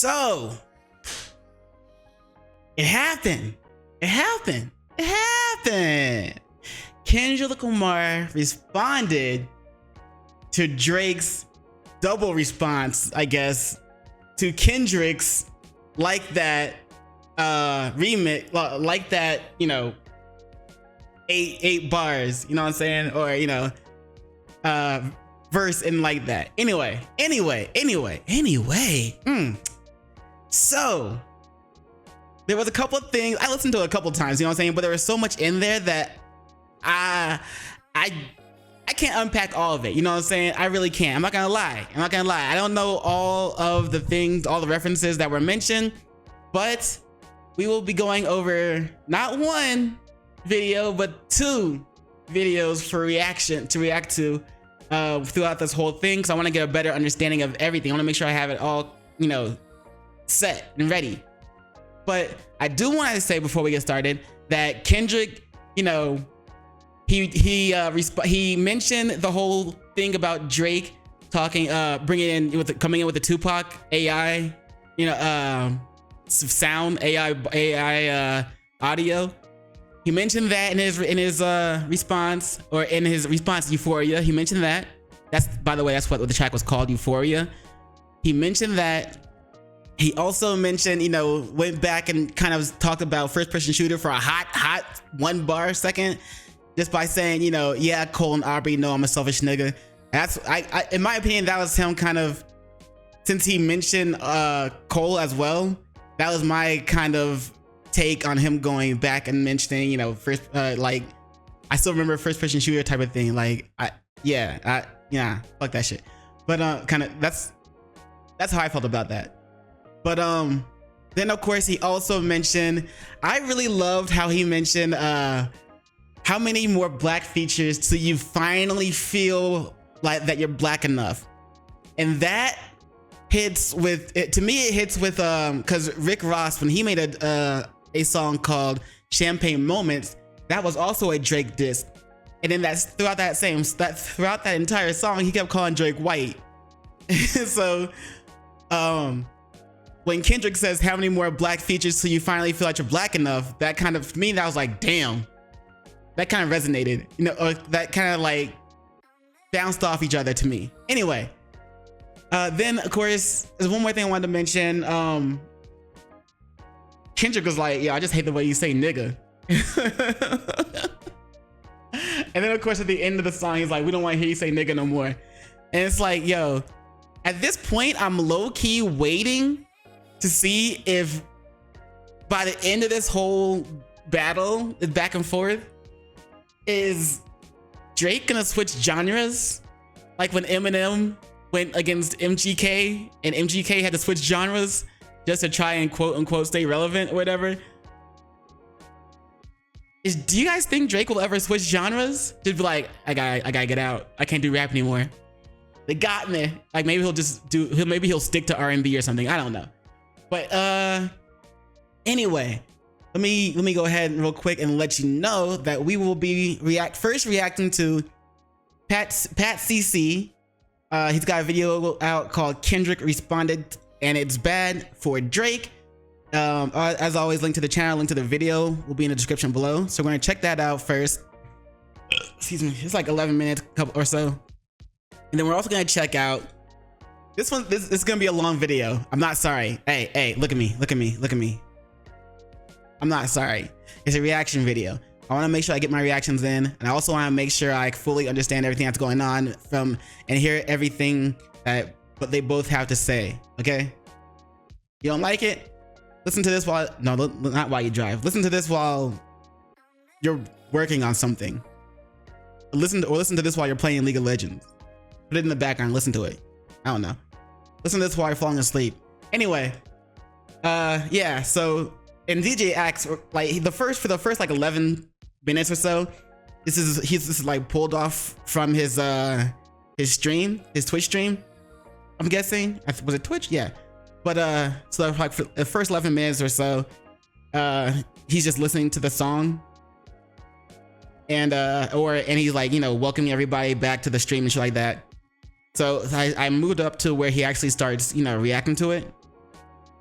So it happened. It happened. It happened. Kendrick Lamar responded to Drake's double response, I guess, to Kendrick's Like That remix, like that, you know, eight bars, you know what I'm saying? Or, you know, verse in Like That. Anyway. So there was a couple of things I listened to a couple times, you know what I'm saying? But there was so much in there that I can't unpack all of it, you know what I'm saying? I really can't. I'm not gonna lie. I don't know all of the things, all the references that were mentioned, but we will be going over not one video, but two videos for react to throughout this whole thing, because I want to get a better understanding of everything. I want to make sure I have it all, you know, set and ready. But I do want to say before we get started that Kendrick, you know, he mentioned the whole thing about Drake talking, coming in with the Tupac AI, you know, sound AI audio. He mentioned that in his response to Euphoria. He mentioned that. That's, by the way, that's what the track was called, Euphoria. He mentioned that. He also mentioned, you know, went back and kind of talked about first person shooter for a hot 1 bar second, just by saying, you know, yeah, Cole and Aubrey know I'm a selfish nigga. That's I in my opinion, that was him kind of, since he mentioned Cole as well, that was my kind of take on him going back and mentioning, you know, first like, I still remember first person shooter type of thing. Like, yeah, fuck that shit. But kind of that's how I felt about that. But then of course he also mentioned, I really loved how he mentioned how many more black features till you finally feel like that you're black enough. And that hits with it, to me it hits with because Rick Ross, when he made a song called Champagne Moments, that was also a Drake diss. And then throughout that entire song, he kept calling Drake white. So when Kendrick says how many more black features till you finally feel like you're black enough, that kind of, for me, that was like, damn, that kind of resonated, you know, or that kind of like bounced off each other to me. Anyway, then of course there's one more thing I wanted to mention. Kendrick was like, yeah, I just hate the way you say nigga. And then of course at the end of the song, he's like, we don't want to hear you say nigga no more. And it's like, yo, at this point, I'm low-key waiting to see if by the end of this whole battle, back and forth, is Drake gonna switch genres? Like when Eminem went against MGK and MGK had to switch genres just to try and quote unquote stay relevant or whatever. Do you guys think Drake will ever switch genres? Just be like, I gotta get out. I can't do rap anymore. They got me. Like maybe he'll stick to R&B or something. I don't know. But anyway, let me go ahead real quick and let you know that we will be reacting to Pat CC. He's got a video out called Kendrick Responded and It's Bad for Drake. As always, link to the channel, link to the video will be in the description below. So we're gonna check that out first. Excuse me, it's like 11 minutes or so. And then we're also gonna check out this one. This is gonna be a long video. I'm not sorry. Hey, look at me. I'm not sorry. It's a reaction video. I want to make sure I get my reactions in, and I also want to make sure I fully understand everything that's going on and hear everything that what they both have to say. Okay? You don't like it? Listen to this not while you drive. Listen to this while you're working on something. Listen to this while you're playing League of Legends. Put it in the background. Listen to it. I don't know. Listen to this while you're falling asleep. Anyway, yeah. So, and DJ acts like for the first like 11 minutes or so. This is like pulled off from his stream, his Twitch stream. I'm guessing. Was it Twitch? Yeah. But so like for the first 11 minutes or so, he's just listening to the song. And he's like, you know, welcoming everybody back to the stream and shit like that. So I moved up to where he actually starts, you know, reacting to it.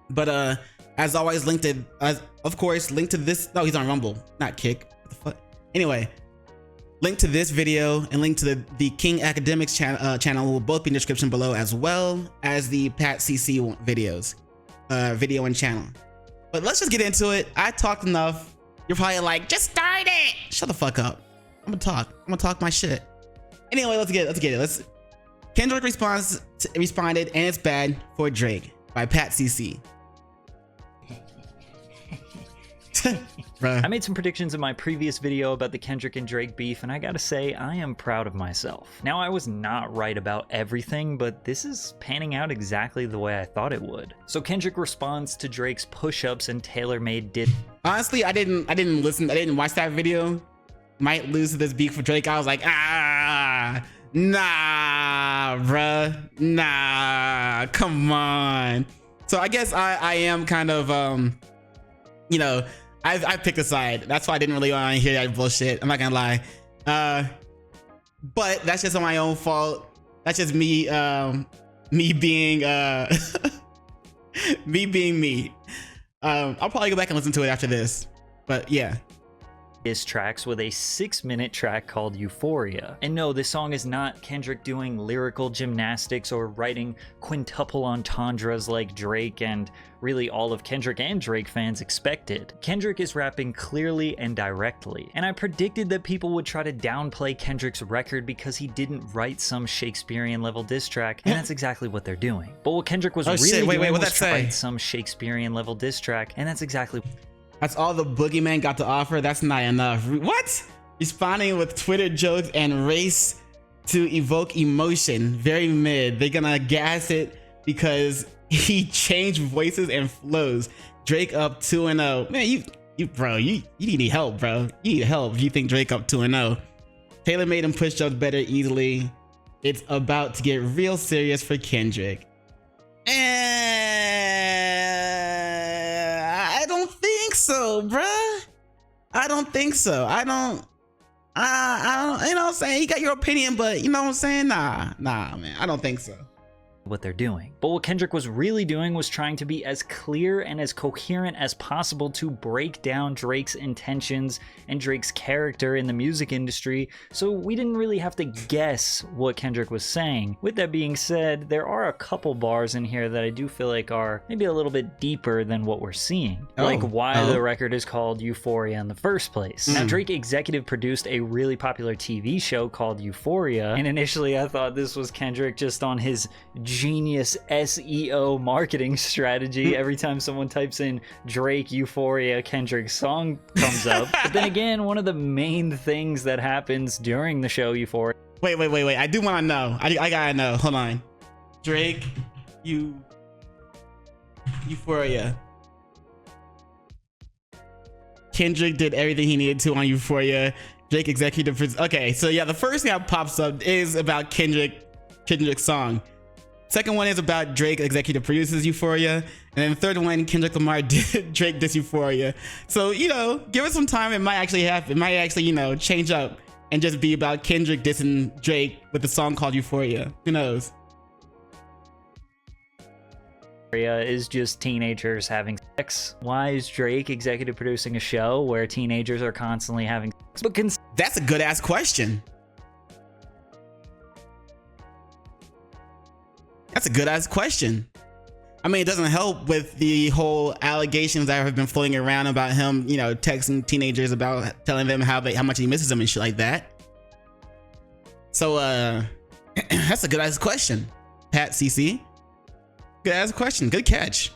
But as always, of course, link to this. No, he's on Rumble, not Kick. What the fuck? Anyway, link to this video and link to the King Akademiks channel will both be in the description below, as well as the Pat CC videos, video and channel. But let's just get into it. I talked enough. You're probably like, just start it. Shut the fuck up. I'm gonna talk my shit. Anyway, let's get it. Kendrick responded, and it's bad for Drake by Pat CC. I made some predictions in my previous video about the Kendrick and Drake beef, and I gotta say, I am proud of myself. Now, I was not right about everything, but this is panning out exactly the way I thought it would. So Kendrick responds to Drake's push-ups and tailor-made did. Honestly, I didn't watch that video. Might lose to this beef for Drake. I was like, nah, bruh, nah, come on. So I guess I am kind of, you know, I picked a side. That's why I didn't really want to hear that bullshit. I'm not gonna lie. But that's just on my own fault. That's just me, me being, me being me. I'll probably go back and listen to it after this. But yeah. Diss tracks with a 6-minute track called Euphoria. And no, this song is not Kendrick doing lyrical gymnastics or writing quintuple entendres like Drake and really all of Kendrick and Drake fans expected. Kendrick is rapping clearly and directly, and I predicted that people would try to downplay Kendrick's record because he didn't write some Shakespearean level diss track, and that's exactly what they're doing. But what Kendrick was doing was to write some Shakespearean level diss track, and that's exactly. That's all the boogeyman got to offer. That's not enough. What? Responding with Twitter jokes and race to evoke emotion. Very mid. They're gonna gas it because he changed voices and flows. Drake up 2-0. Man, you need help, bro. You need help if you think Drake up 2-0. Taylor made him push ups better easily. It's about to get real serious for Kendrick. I don't think so, bruh. I don't think so. I don't, you know what I'm saying? You got your opinion, but you know what I'm saying? Nah, man, I don't think so. What they're doing. But what Kendrick was really doing was trying to be as clear and as coherent as possible to break down Drake's intentions and Drake's character in the music industry, so we didn't really have to guess what Kendrick was saying. With that being said, there are a couple bars in here that I do feel like are maybe a little bit deeper than what we're seeing. Like why the record is called Euphoria in the first place. Now, Drake executive produced a really popular TV show called Euphoria, and initially I thought this was Kendrick just on his genius SEO marketing strategy. Every time someone types in Drake Euphoria Kendrick song comes up. But then again, one of the main things that happens during the show Euphoria. Wait. I do want to know. I gotta know. Hold on. Drake Euphoria. Kendrick did everything he needed to on Euphoria. Drake executive. Okay, so yeah, the first thing that pops up is about Kendrick's song. Second one is about Drake executive produces Euphoria, and then the third one, Kendrick Lamar did Drake diss Euphoria. So, you know, give it some time. It might actually happen. It might actually, you know, change up and just be about Kendrick dissing Drake with a song called Euphoria. Who knows? Is just teenagers having sex. Why is Drake executive producing a show where teenagers are constantly having sex? But that's a good ass question. That's a good ass question. I mean, it doesn't help with the whole allegations that have been floating around about him, you know, texting teenagers about telling them how much he misses them and shit like that. So, that's a good ass question, Pat CC. Good ass question. Good catch.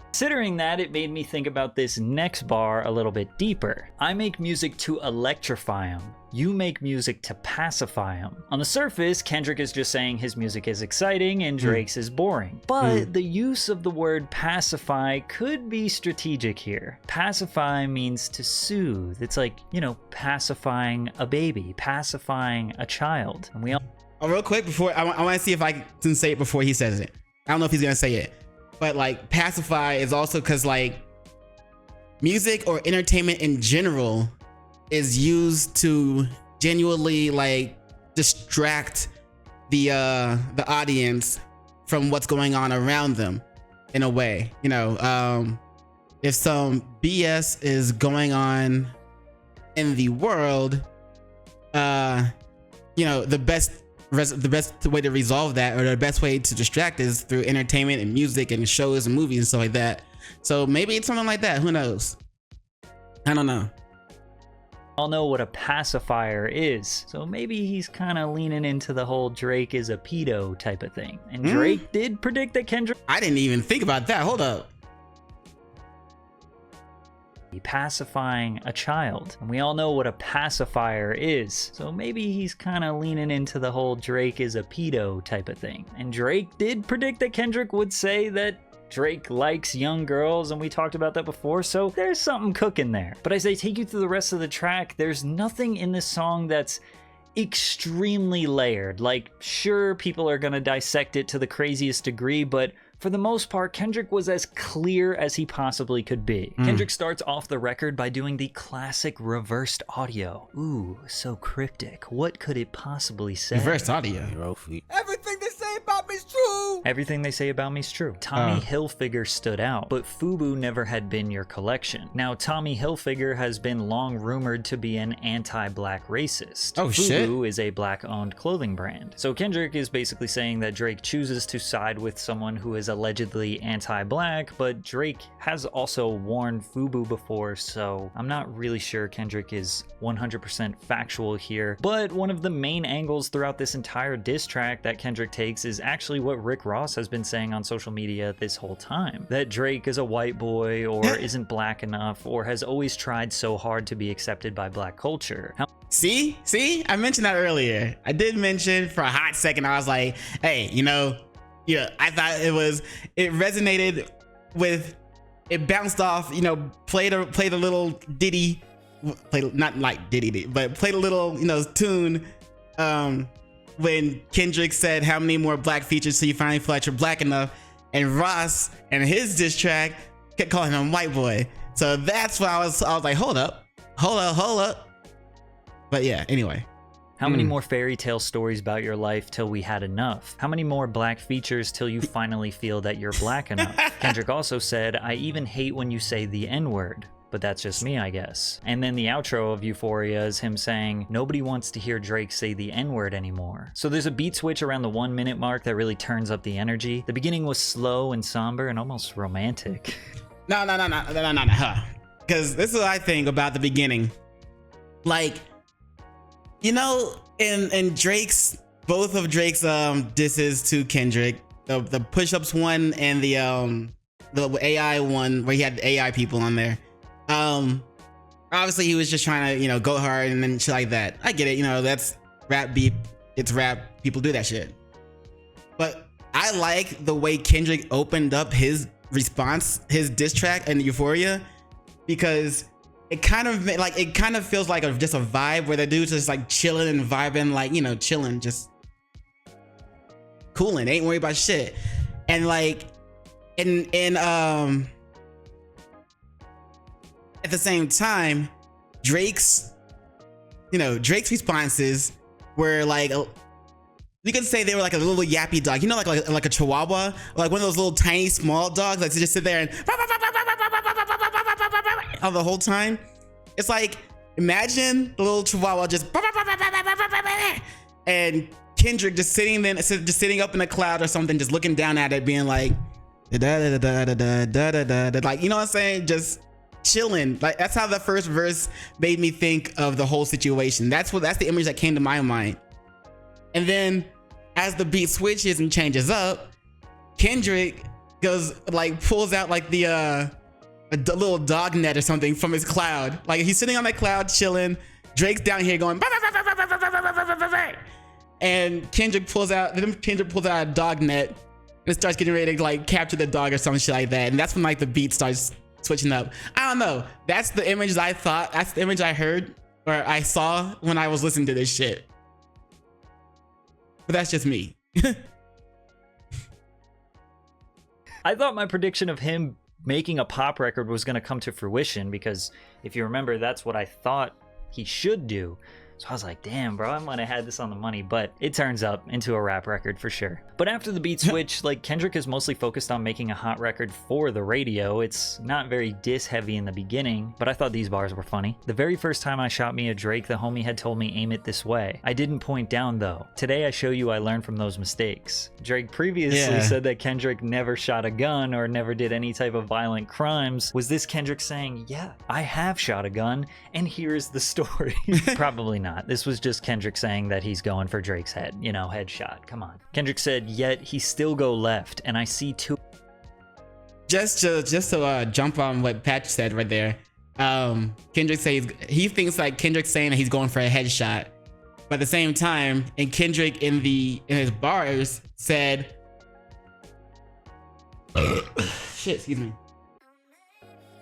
Considering that, it made me think about this next bar a little bit deeper. I make music to electrify them. You make music to pacify them. On the surface, Kendrick is just saying his music is exciting and Drake's is boring. But the use of the word pacify could be strategic here. Pacify means to soothe. It's like, you know, pacifying a baby, pacifying a child. And we all... Oh, real quick, before I want to see if I can say it before he says it. I don't know if he's gonna say it. But like pacify is also because like music or entertainment in general is used to genuinely like distract the audience from what's going on around them. in a way. You know, if some BS is going on in the world, you know, the best way to resolve that, or the best way to distract, is through entertainment and music and shows and movies and stuff like that. So maybe it's something like that. Who knows? I don't know. All know what a pacifier is, so maybe he's kind of leaning into the whole Drake is a pedo type of thing. And Drake did predict that Kendrick... I didn't even think about that. Hold up. Pacifying a child, and we all know what a pacifier is, so maybe he's kind of leaning into the whole Drake is a pedo type of thing. And Drake did predict that Kendrick would say that Drake likes young girls, and we talked about that before, so there's something cooking there. But as I take you through the rest of the track, there's nothing in this song that's extremely layered. Like, sure, people are gonna dissect it to the craziest degree, but for the most part, Kendrick was as clear as he possibly could be. Kendrick starts off the record by doing the classic reversed audio. Ooh, so cryptic. What could it possibly say? Reversed audio. Everything they say about me's true. Everything they say about me's true. Tommy Hilfiger stood out, but FUBU never had been your collection. Now, Tommy Hilfiger has been long rumored to be an anti-black racist. Oh, shit. FUBU is a black-owned clothing brand. So Kendrick is basically saying that Drake chooses to side with someone who is allegedly anti-black, but Drake has also worn FUBU before, so I'm not really sure Kendrick is 100% factual here. But one of the main angles throughout this entire diss track that Kendrick takes is actually what Rick Ross has been saying on social media this whole time, that Drake is a white boy, or isn't black enough, or has always tried so hard to be accepted by black culture. See, I mentioned that earlier. I did mention for a hot second, I was like, hey, you know, yeah, I thought it resonated with, it bounced off, you know, played a little ditty, not like ditty, but played a little, you know, tune when Kendrick said, how many more black features till you finally feel like you're black enough? And Ross and his diss track kept calling him white boy. So that's why I was like, hold up. But yeah, anyway. How many more fairy tale stories about your life till we had enough? How many more black features till you finally feel that you're black enough? Kendrick also said, I even hate when you say the N-word, but that's just me, I guess. And then the outro of Euphoria is him saying, nobody wants to hear Drake say the N-word anymore. So there's a beat switch around the 1 minute mark that really turns up the energy. The beginning was slow and somber and almost romantic. No. Because this is what I think about the beginning. Like, you know, in Drake's, both of Drake's disses to Kendrick, the push-ups one and the AI one where he had the AI people on there. Obviously he was just trying to, you know, go hard and then shit like that. I get it, you know, that's rap beat, it's rap, people do that shit. But I like the way Kendrick opened up his response, his diss track in Euphoria, because it kind of feels like just a vibe where the dude's just like chilling and vibing, like, you know, chilling, just cooling, ain't worried about shit. And like in at the same time, Drake's responses were like, you could say they were like a little yappy dog, you know, like a chihuahua, like one of those little tiny small dogs that just sit there and all the whole time. It's like, imagine the little chihuahua just and Kendrick just sitting up in a cloud or something, just looking down at it, being like da da da da da da da da, like, you know what I'm saying, just chilling. Like, that's how the first verse made me think of the whole situation. That's the image that came to my mind. And then as the beat switches and changes up, Kendrick goes, like, pulls out like a little dog net or something from his cloud. Like, he's sitting on that cloud chilling. Drake's down here going, and Kendrick pulls out a dog net and starts getting ready to like capture the dog or some shit like that. And that's when like the beat starts switching up. I don't know. That's the image that's the image I heard or I saw when I was listening to this shit. But that's just me. I thought my prediction of him making a pop record was going to come to fruition, because if you remember, that's what I thought he should do. So I was like, damn, bro, I might have had this on the money, but it turns up into a rap record for sure. But after the beat switch, like, Kendrick is mostly focused on making a hot record for the radio. It's not very diss heavy in the beginning, but I thought these bars were funny. The very first time I shot me a Drake, the homie had told me aim it this way. I didn't point down though. Today I show you I learned from those mistakes. Drake previously said that Kendrick never shot a gun or never did any type of violent crimes. Was this Kendrick saying, yeah, I have shot a gun and here's the story? Probably not. This was just Kendrick saying that he's going for Drake's head, you know, headshot. Come on. Kendrick said, yet he still go left and I see two. Just to jump on what Patch said right there. Kendrick says he thinks like Kendrick's saying that he's going for a headshot, but at the same time, and Kendrick in his bars said, shit, excuse me.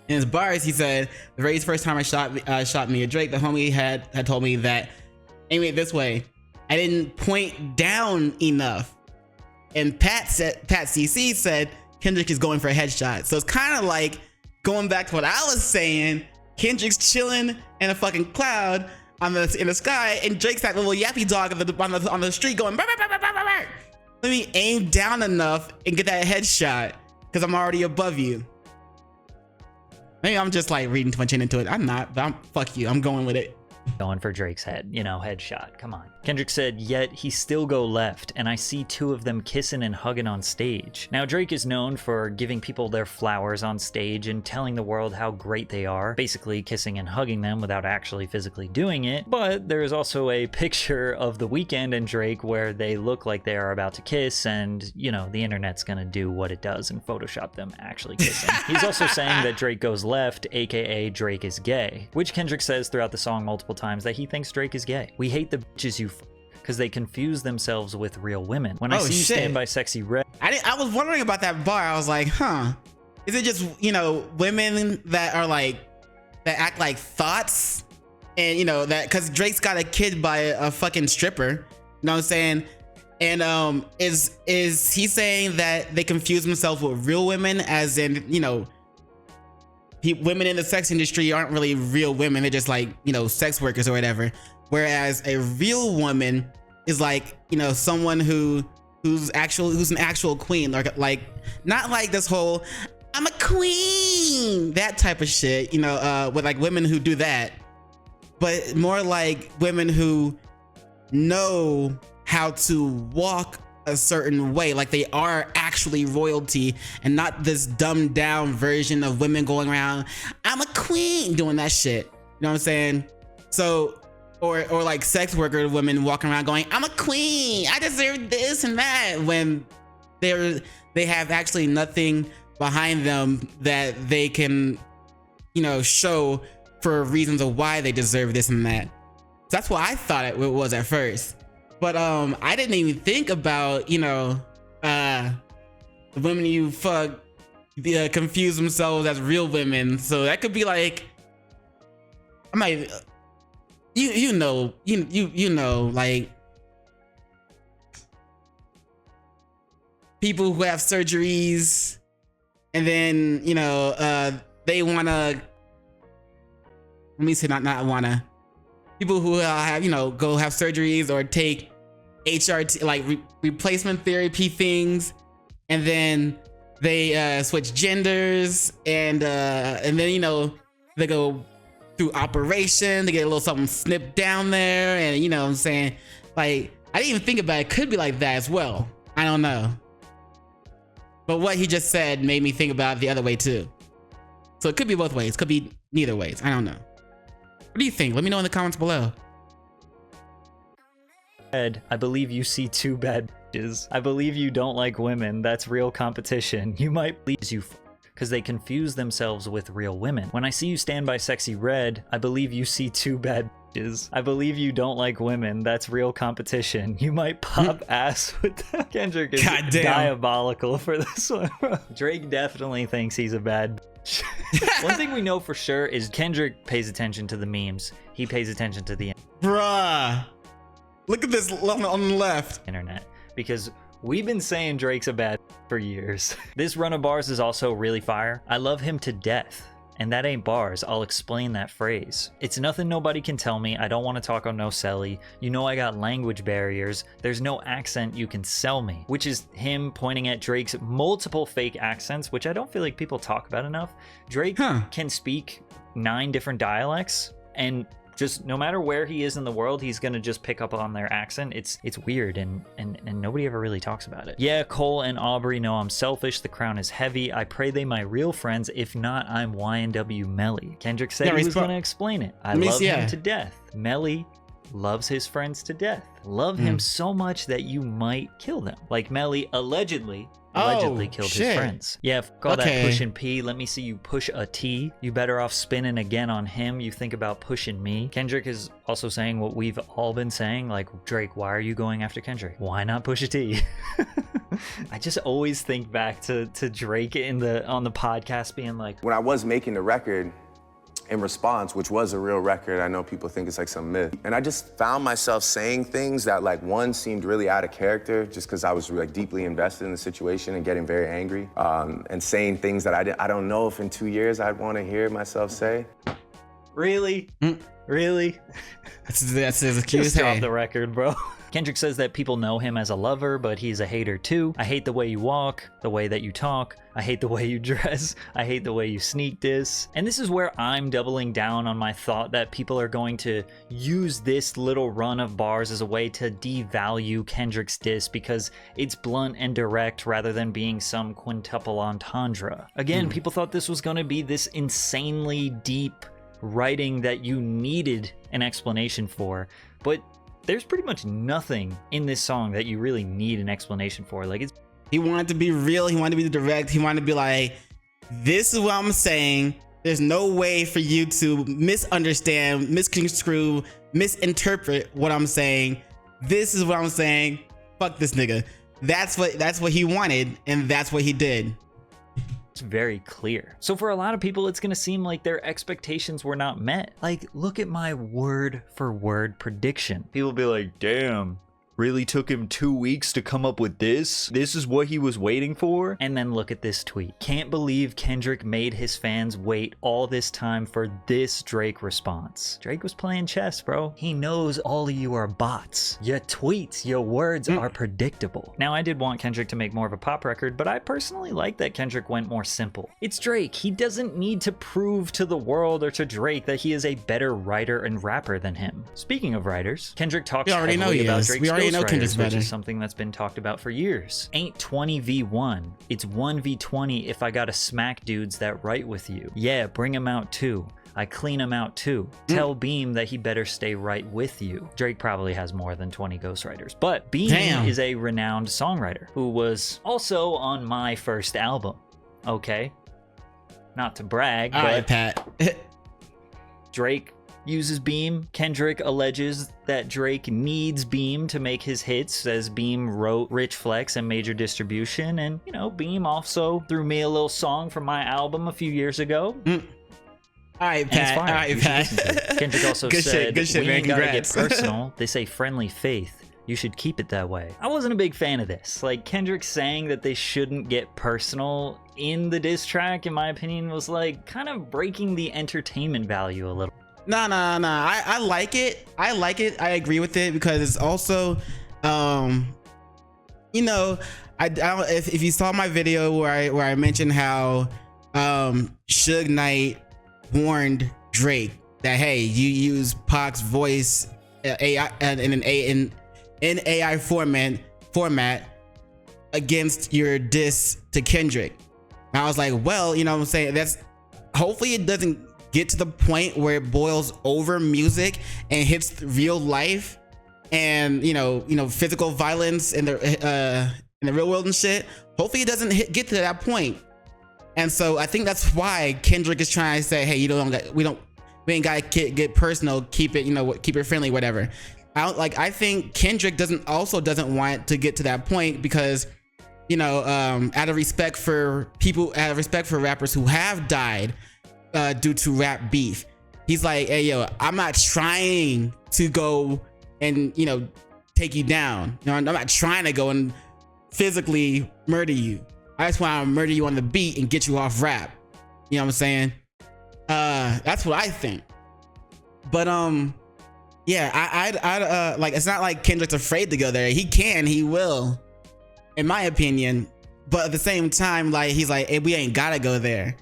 In his bars, he said, the very first time I shot me a Drake, the homie had told me that aim it this way. I didn't point down enough. And Pat CC said Kendrick is going for a headshot. So it's kind of like going back to what I was saying. Kendrick's chilling in a fucking cloud in the sky, and Drake's that little yappy dog on the street going, bah, bah, bah, bah, bah, bah, bah. Let me aim down enough and get that headshot because I'm already above you. Maybe I'm just like reading too much into it. I'm not, but fuck you. I'm going with it. Going for Drake's head, you know, headshot. Come on. Kendrick said, yet he still go left and I see two of them kissing and hugging on stage. Now, Drake is known for giving people their flowers on stage and telling the world how great they are, basically kissing and hugging them without actually physically doing it. But there is also a picture of The Weeknd and Drake where they look like they are about to kiss, and, you know, the internet's gonna do what it does and Photoshop them actually kissing. He's also saying that Drake goes left, aka Drake is gay, which Kendrick says throughout the song multiple times that he thinks Drake is gay. We hate the bitches you because they confuse themselves with real women. When I see you stand by sexy red. I was wondering about that bar. I was like, huh, is it just, you know, women that are like, that act like thoughts? And, you know, that because Drake's got a kid by a fucking stripper, you know what I'm saying? And is he saying that they confuse themselves with real women, as in, you know, women in the sex industry aren't really real women, they're just like, you know, sex workers or whatever, whereas a real woman is like, you know, someone who's an actual queen, like not like this whole I'm a queen, that type of shit, you know, with like women who do that, but more like women who know how to walk a certain way, like they are actually royalty and not this dumbed down version of women going around, I'm a queen, doing that shit, you know what I'm saying? So or like sex worker women walking around going, I'm a queen, I deserve this and that, when they have actually nothing behind them that they can, you know, show for reasons of why they deserve this and that. So that's what I thought it was at first. But I didn't even think about, you know, the women you fuck confuse themselves as real women. So that could be like, I might, you know, like people who have surgeries, and then, you know, they wanna, let me say not wanna. People who have, you know, go have surgeries or take HRT, like replacement therapy things, and then they switch genders, and then, you know, they go through operation, they get a little something snipped down there, and, you know what I'm saying, like, I didn't even think about it. It could be like that as well. I don't know. But what he just said made me think about it the other way too. So it could be both ways. Could be neither ways. I don't know. What do you think? Let me know in the comments below. Ed, I believe you see two bad bitches. I believe you don't like women. That's real competition. You might please you because they confuse themselves with real women. When I see you stand by sexy red, I believe you see two bad bitches. I believe you don't like women. That's real competition. You might pop ass with them. Kendrick is diabolical for this one. Drake definitely thinks he's a bad bitch. One thing we know for sure is Kendrick pays attention to the memes. He pays attention to the bruh. Look at this on the left. Internet, because we've been saying Drake's a bad for years. This run of bars is also really fire. I love him to death. and that ain't bars. I'll explain that phrase. It's nothing nobody can tell me. I don't want to talk on no celly. You know I got language barriers. There's no accent you can sell me. Which is him pointing at Drake's multiple fake accents, which I don't feel like people talk about enough. Drake can speak 9 different dialects, and just no matter where he is in the world, he's gonna just pick up on their accent. It's weird, and nobody ever really talks about it. Yeah, Cole and Aubrey know I'm selfish. The crown is heavy. I pray they my real friends. If not, I'm YNW Melly. Kendrick said he was gonna explain it. I love him to death. Melly loves his friends to death. Love him so much that you might kill them. Like Melly allegedly killed his friends. Yeah, call that pushing P. Let me see you push a T. You better off spinning again on him. You think about pushing me. Kendrick is also saying what we've all been saying, like, Drake, why are you going after Kendrick? Why not push a T? I just always think back to Drake on the podcast being like, when I was making the record, in response, which was a real record, I know people think it's like some myth, and I just found myself saying things that, like, one seemed really out of character just because I was like deeply invested in the situation and getting very angry, and saying things that I don't know if in 2 years I'd want to hear myself say. Really? Really? That's his excuse. Just drop the record, bro. Kendrick says that people know him as a lover, but he's a hater too. I hate the way you walk, the way that you talk. I hate the way you dress. I hate the way you sneak diss. And this is where I'm doubling down on my thought that people are going to use this little run of bars as a way to devalue Kendrick's diss because it's blunt and direct rather than being some quintuple entendre. Again, people thought this was going to be this insanely deep writing that you needed an explanation for, but there's pretty much nothing in this song that you really need an explanation for. Like, he wanted to be real. He wanted to be direct. He wanted to be like, this is what I'm saying. There's no way for you to misunderstand, misconstrue, misinterpret what I'm saying. This is what I'm saying. Fuck this nigga. That's what he wanted, and that's what he did. It's very clear. So for a lot of people, it's gonna seem like their expectations were not met. Like, look at my word for word prediction. People be like, damn, really took him 2 weeks to come up with this? This is what he was waiting for? And then look at this tweet. Can't believe Kendrick made his fans wait all this time for this Drake response. Drake was playing chess, bro. He knows all of you are bots. Your tweets, your words are predictable. Now, I did want Kendrick to make more of a pop record, but I personally like that Kendrick went more simple. It's Drake. He doesn't need to prove to the world or to Drake that he is a better writer and rapper than him. Speaking of writers, Kendrick talks heavily about Drake's ghostwriters, which is something that's been talked about for years. Ain't 20v1. It's 1v20 if I gotta smack dudes that write with you. Yeah, bring them out too. I clean him out too. Tell Beam that he better stay right with you. Drake probably has more than 20 ghostwriters, but Beam is a renowned songwriter who was also on my first album. Okay? Not to brag, all but right, Pat. Drake uses Beam. Kendrick alleges that Drake needs Beam to make his hits, as Beam wrote Rich Flex and Major Distribution, and, you know, Beam also threw me a little song from my album a few years ago. All right, Pat. All right, Pat. Kendrick also said, good shit, we man. ain't gotta get Congrats. personal. They say friendly faith. You should keep it that way. I wasn't a big fan of this. Like, Kendrick saying that they shouldn't get personal in the diss track, in my opinion, was like kind of breaking the entertainment value a little. Nah. I like it. I agree with it because it's also, you know, I don't, if you saw my video where I mentioned how Suge Knight warned Drake that, hey, you use Pac's voice AI in AI format against your diss to Kendrick. And I was like, well, you know what I'm saying, that's, hopefully it doesn't get to the point where it boils over music and hits real life and you know physical violence in the real world and shit. Hopefully it doesn't get to that point. And so I think that's why Kendrick is trying to say, hey, we ain't gotta get personal, keep it, you know, keep it friendly, whatever. I think Kendrick doesn't want to get to that point because, you know, out of respect for rappers who have died due to rap beef, he's like, hey, yo, I'm not trying to go and, you know, take you down. You know, I'm not trying to go and physically murder you. I just want to murder you on the beat and get you off rap. You know what I'm saying? That's what I think. But yeah, I'd like, it's not like Kendrick's afraid to go there. He can, he will, in my opinion. But at the same time, like, he's like, hey, we ain't gotta go there.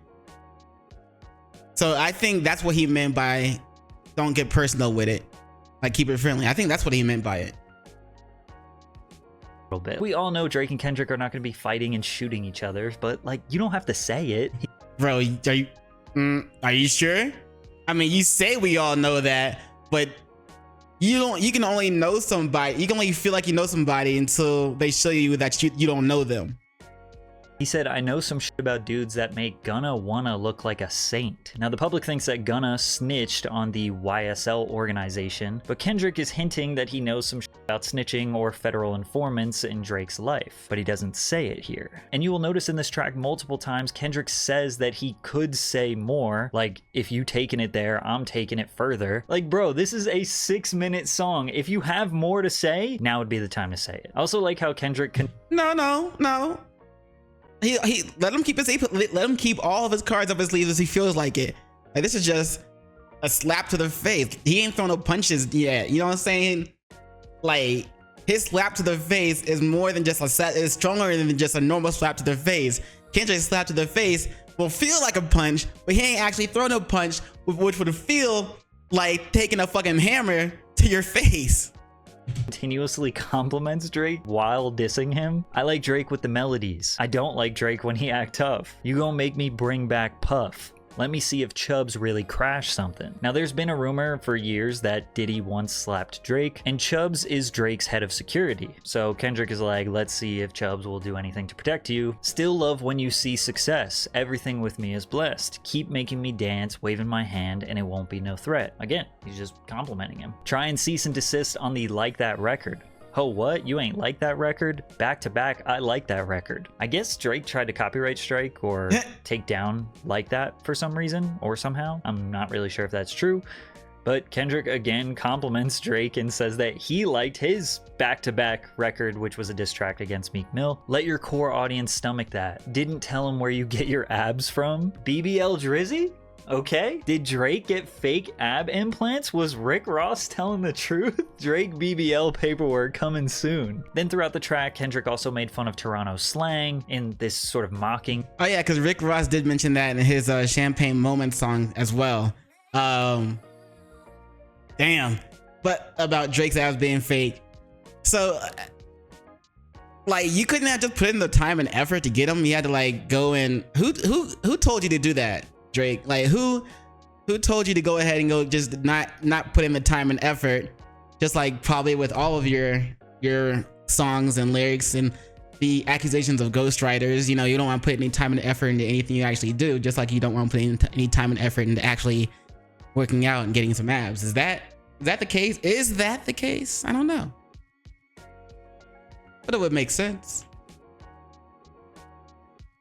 So I think that's what he meant by don't get personal with it. Like, keep it friendly. I think that's what he meant by it. A little bit. We all know Drake and Kendrick are not going to be fighting and shooting each other, but like, you don't have to say it. Bro, are you sure? I mean, you say we all know that, but you can only know somebody. You can only feel like you know somebody until they show you that you don't know them. He said, I know some shit about dudes that make Gunna wanna look like a saint. Now, the public thinks that Gunna snitched on the YSL organization, but Kendrick is hinting that he knows some shit about snitching or federal informants in Drake's life, but he doesn't say it here. And you will notice in this track multiple times, Kendrick says that he could say more, like, if you taking it there, I'm taking it further. Like, bro, this is a 6-minute song. If you have more to say, now would be the time to say it. I also like how Kendrick No. He let him keep all of his cards up his sleeves as he feels like it. Like, this is just a slap to the face. He ain't thrown no punches yet. You know what I'm saying? Like, his slap to the face is more than just is stronger than just a normal slap to the face. Kendrick's slap to the face will feel like a punch, but he ain't actually thrown a punch, which would feel like taking a fucking hammer to your face. Continuously compliments Drake while dissing him. I like Drake with the melodies. I don't like Drake when he act tough. You gonna make me bring back Puff. Let me see if Chubbs really crashed something. Now, there's been a rumor for years that Diddy once slapped Drake, and Chubbs is Drake's head of security. So Kendrick is like, let's see if Chubbs will do anything to protect you. Still love when you see success. Everything with me is blessed. Keep making me dance, waving my hand, and it won't be no threat. Again, he's just complimenting him. Try and cease and desist on the Like That record. Oh, what? You ain't like that record? Back to back, I like that record. I guess Drake tried to copyright strike or take down Like That for some reason or somehow. I'm not really sure if that's true. But Kendrick again compliments Drake and says that he liked his back-to-back record, which was a diss track against Meek Mill. Let your core audience stomach that. Didn't tell him where you get your abs from. BBL Drizzy? Okay. Did Drake get fake ab implants? Was Rick Ross telling the truth? Drake BBL paperwork coming soon. Then throughout the track, Kendrick also made fun of Toronto slang in this sort of mocking. Oh yeah, because Rick Ross did mention that in his Champagne Moment song as well. Damn. But about Drake's abs being fake. So, like, you couldn't have just put in the time and effort to get them. You had to like go and who told you to do that? Drake, like, who told you to go ahead and go just not put in the time and effort, just like probably with all of your songs and lyrics and the accusations of ghostwriters. You know, you don't want to put any time and effort into anything you actually do, just like you don't want to put any time and effort into actually working out and getting some abs. Is that the case? Is that the case? I don't know, but it would make sense.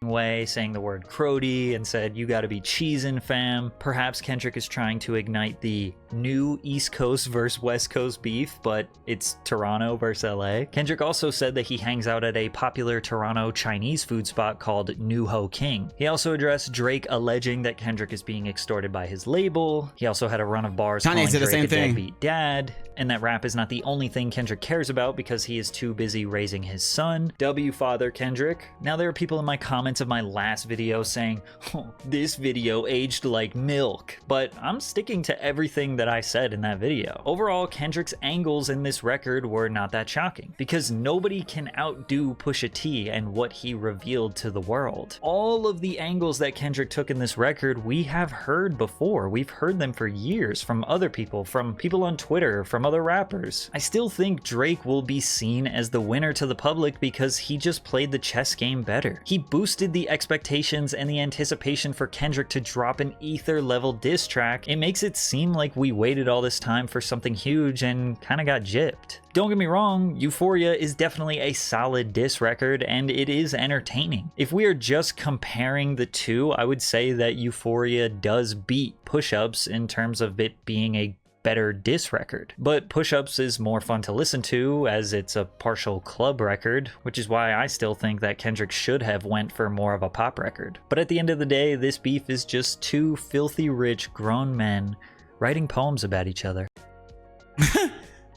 Way saying the word Crody and said, you gotta be cheesin', fam. Perhaps Kendrick is trying to ignite the new East Coast versus West Coast beef, but it's Toronto versus LA. Kendrick also said that he hangs out at a popular Toronto Chinese food spot called New Ho King. He also addressed Drake alleging that Kendrick is being extorted by his label. He also had a run of bars calling Drake a deadbeat dad, and that rap is not the only thing Kendrick cares about because he is too busy raising his son. W Father Kendrick. Now, there are people in my comments of my last video saying, oh, this video aged like milk, but I'm sticking to everything that I said in that video. Overall, Kendrick's angles in this record were not that shocking because nobody can outdo Pusha T and what he revealed to the world. All of the angles that Kendrick took in this record we have heard before. We've heard them for years from other people, from people on Twitter, from other rappers. I still think Drake will be seen as the winner to the public because he just played the chess game better. He boosted the expectations and the anticipation for Kendrick to drop an ether level diss track. It makes it seem like we waited all this time for something huge and kind of got gypped. Don't get me wrong, Euphoria is definitely a solid diss record and it is entertaining. If we are just comparing the two, I would say that Euphoria does beat Push Ups in terms of it being a better diss record. But Push Ups is more fun to listen to as it's a partial club record, which is why I still think that Kendrick should have went for more of a pop record. But at the end of the day, this beef is just two filthy rich grown men writing poems about each other.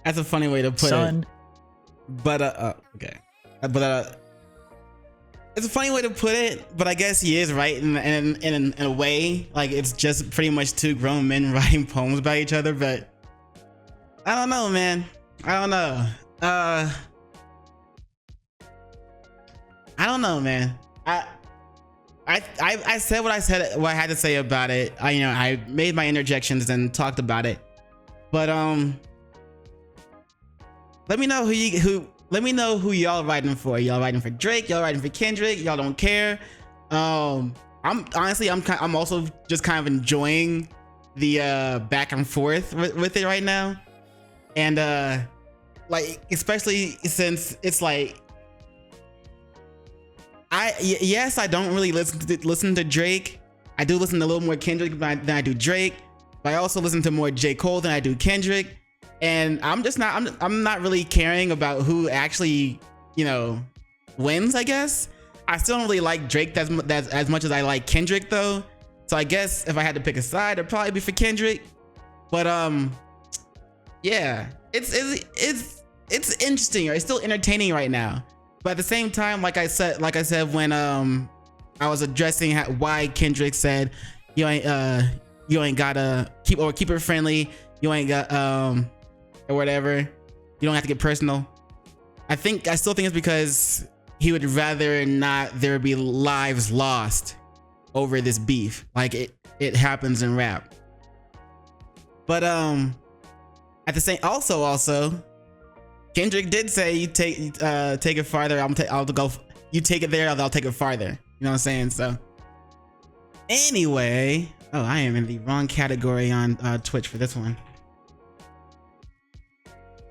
That's a funny way to put it. But okay. But it's a funny way to put it, but I guess he is right in a way. Like, it's just pretty much two grown men writing poems about each other. But I don't know, man. I don't know. I don't know, man. I said what I had to say about it. I made my interjections and talked about it. But let me know who y'all riding for. Y'all riding for Drake? Y'all riding for Kendrick? Y'all don't care? I'm also just kind of enjoying the back and forth with it right now, and like, especially since it's like, yes, I don't really listen to Drake. I do listen to a little more Kendrick than I do Drake, but I also listen to more J. Cole than I do Kendrick. And I'm not really caring about who actually, wins, I guess. I still don't really like Drake as much as I like Kendrick, though. So I guess if I had to pick a side, it'd probably be for Kendrick. But yeah, it's interesting. It's still entertaining right now. But at the same time, like I said when I was addressing why Kendrick said you ain't gotta keep it friendly. You ain't got or whatever. You don't have to get personal. I still think it's because he would rather not there be lives lost over this beef. Like it happens in rap. But at the same also Kendrick did say you take it farther. I'll go. You take it there. I'll take it farther. You know what I'm saying? So anyway, I am in the wrong category on Twitch for this one.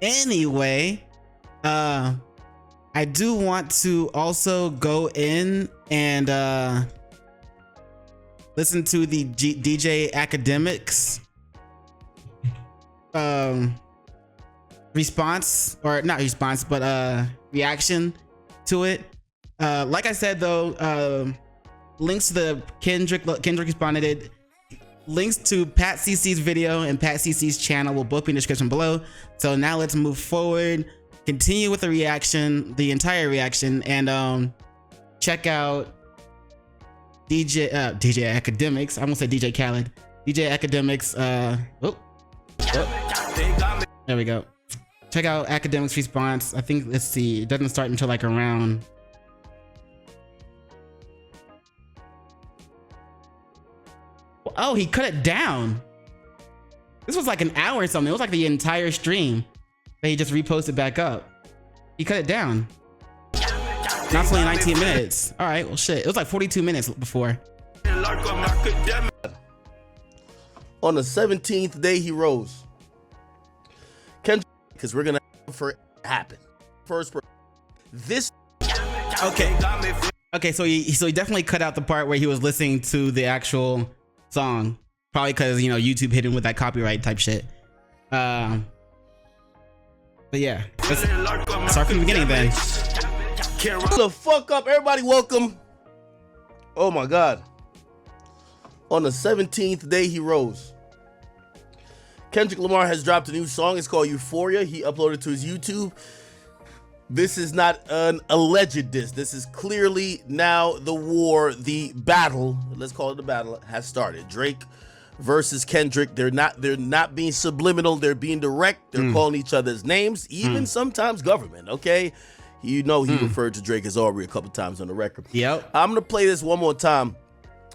Anyway, I do want to also go in and listen to the DJ Akademiks reaction to it. Like I said, though, links to the Kendrick responded. Links to Pat CC's video and Pat CC's channel will both be in the description below. So now let's move forward, continue with the reaction, the entire reaction, and check out DJ Akademiks. I'm gonna say DJ Khaled. DJ Akademiks. There we go. Check out Akademiks' response. I think, let's see, it doesn't start until like around. Oh, he cut it down. This was like an hour or something. It was like the entire stream that he just reposted back up. He cut it down. Not only 19 minutes. All right, well, shit. It was like 42 minutes before. On the 17th day he rose. Kendrick, because we're gonna have for it happen. First person. This. Okay, so he definitely cut out the part where he was listening to the actual song, probably because YouTube hit him with that copyright type shit. But yeah, let's start from the beginning then. Shut the fuck up, everybody. Welcome. Oh my God. On the 17th day he rose. Kendrick Lamar has dropped a new song. It's called Euphoria. He uploaded it to his YouTube. This is not an alleged diss. This is clearly now the war, the battle, let's call it the battle, has started. Drake versus Kendrick. They're not being subliminal. They're being direct. They're calling each other's names, even sometimes government, okay? He referred to Drake as Aubrey a couple times on the record. Yep. I'm going to play this one more time.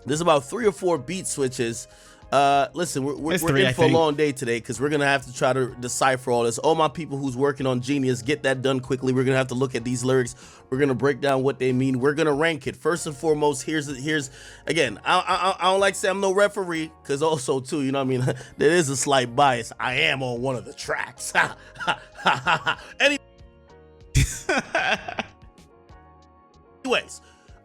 There's about 3 or 4 beat switches. Listen, we're in for a long day today because we're gonna have to try to decipher all this. All my people who's working on Genius, get that done quickly. We're gonna have to look at these lyrics. We're gonna break down what they mean. We're gonna rank it. First and foremost, here's again. I don't like to say I'm no referee because also too, you know what I mean. There is a slight bias. I am on one of the tracks. Anyways,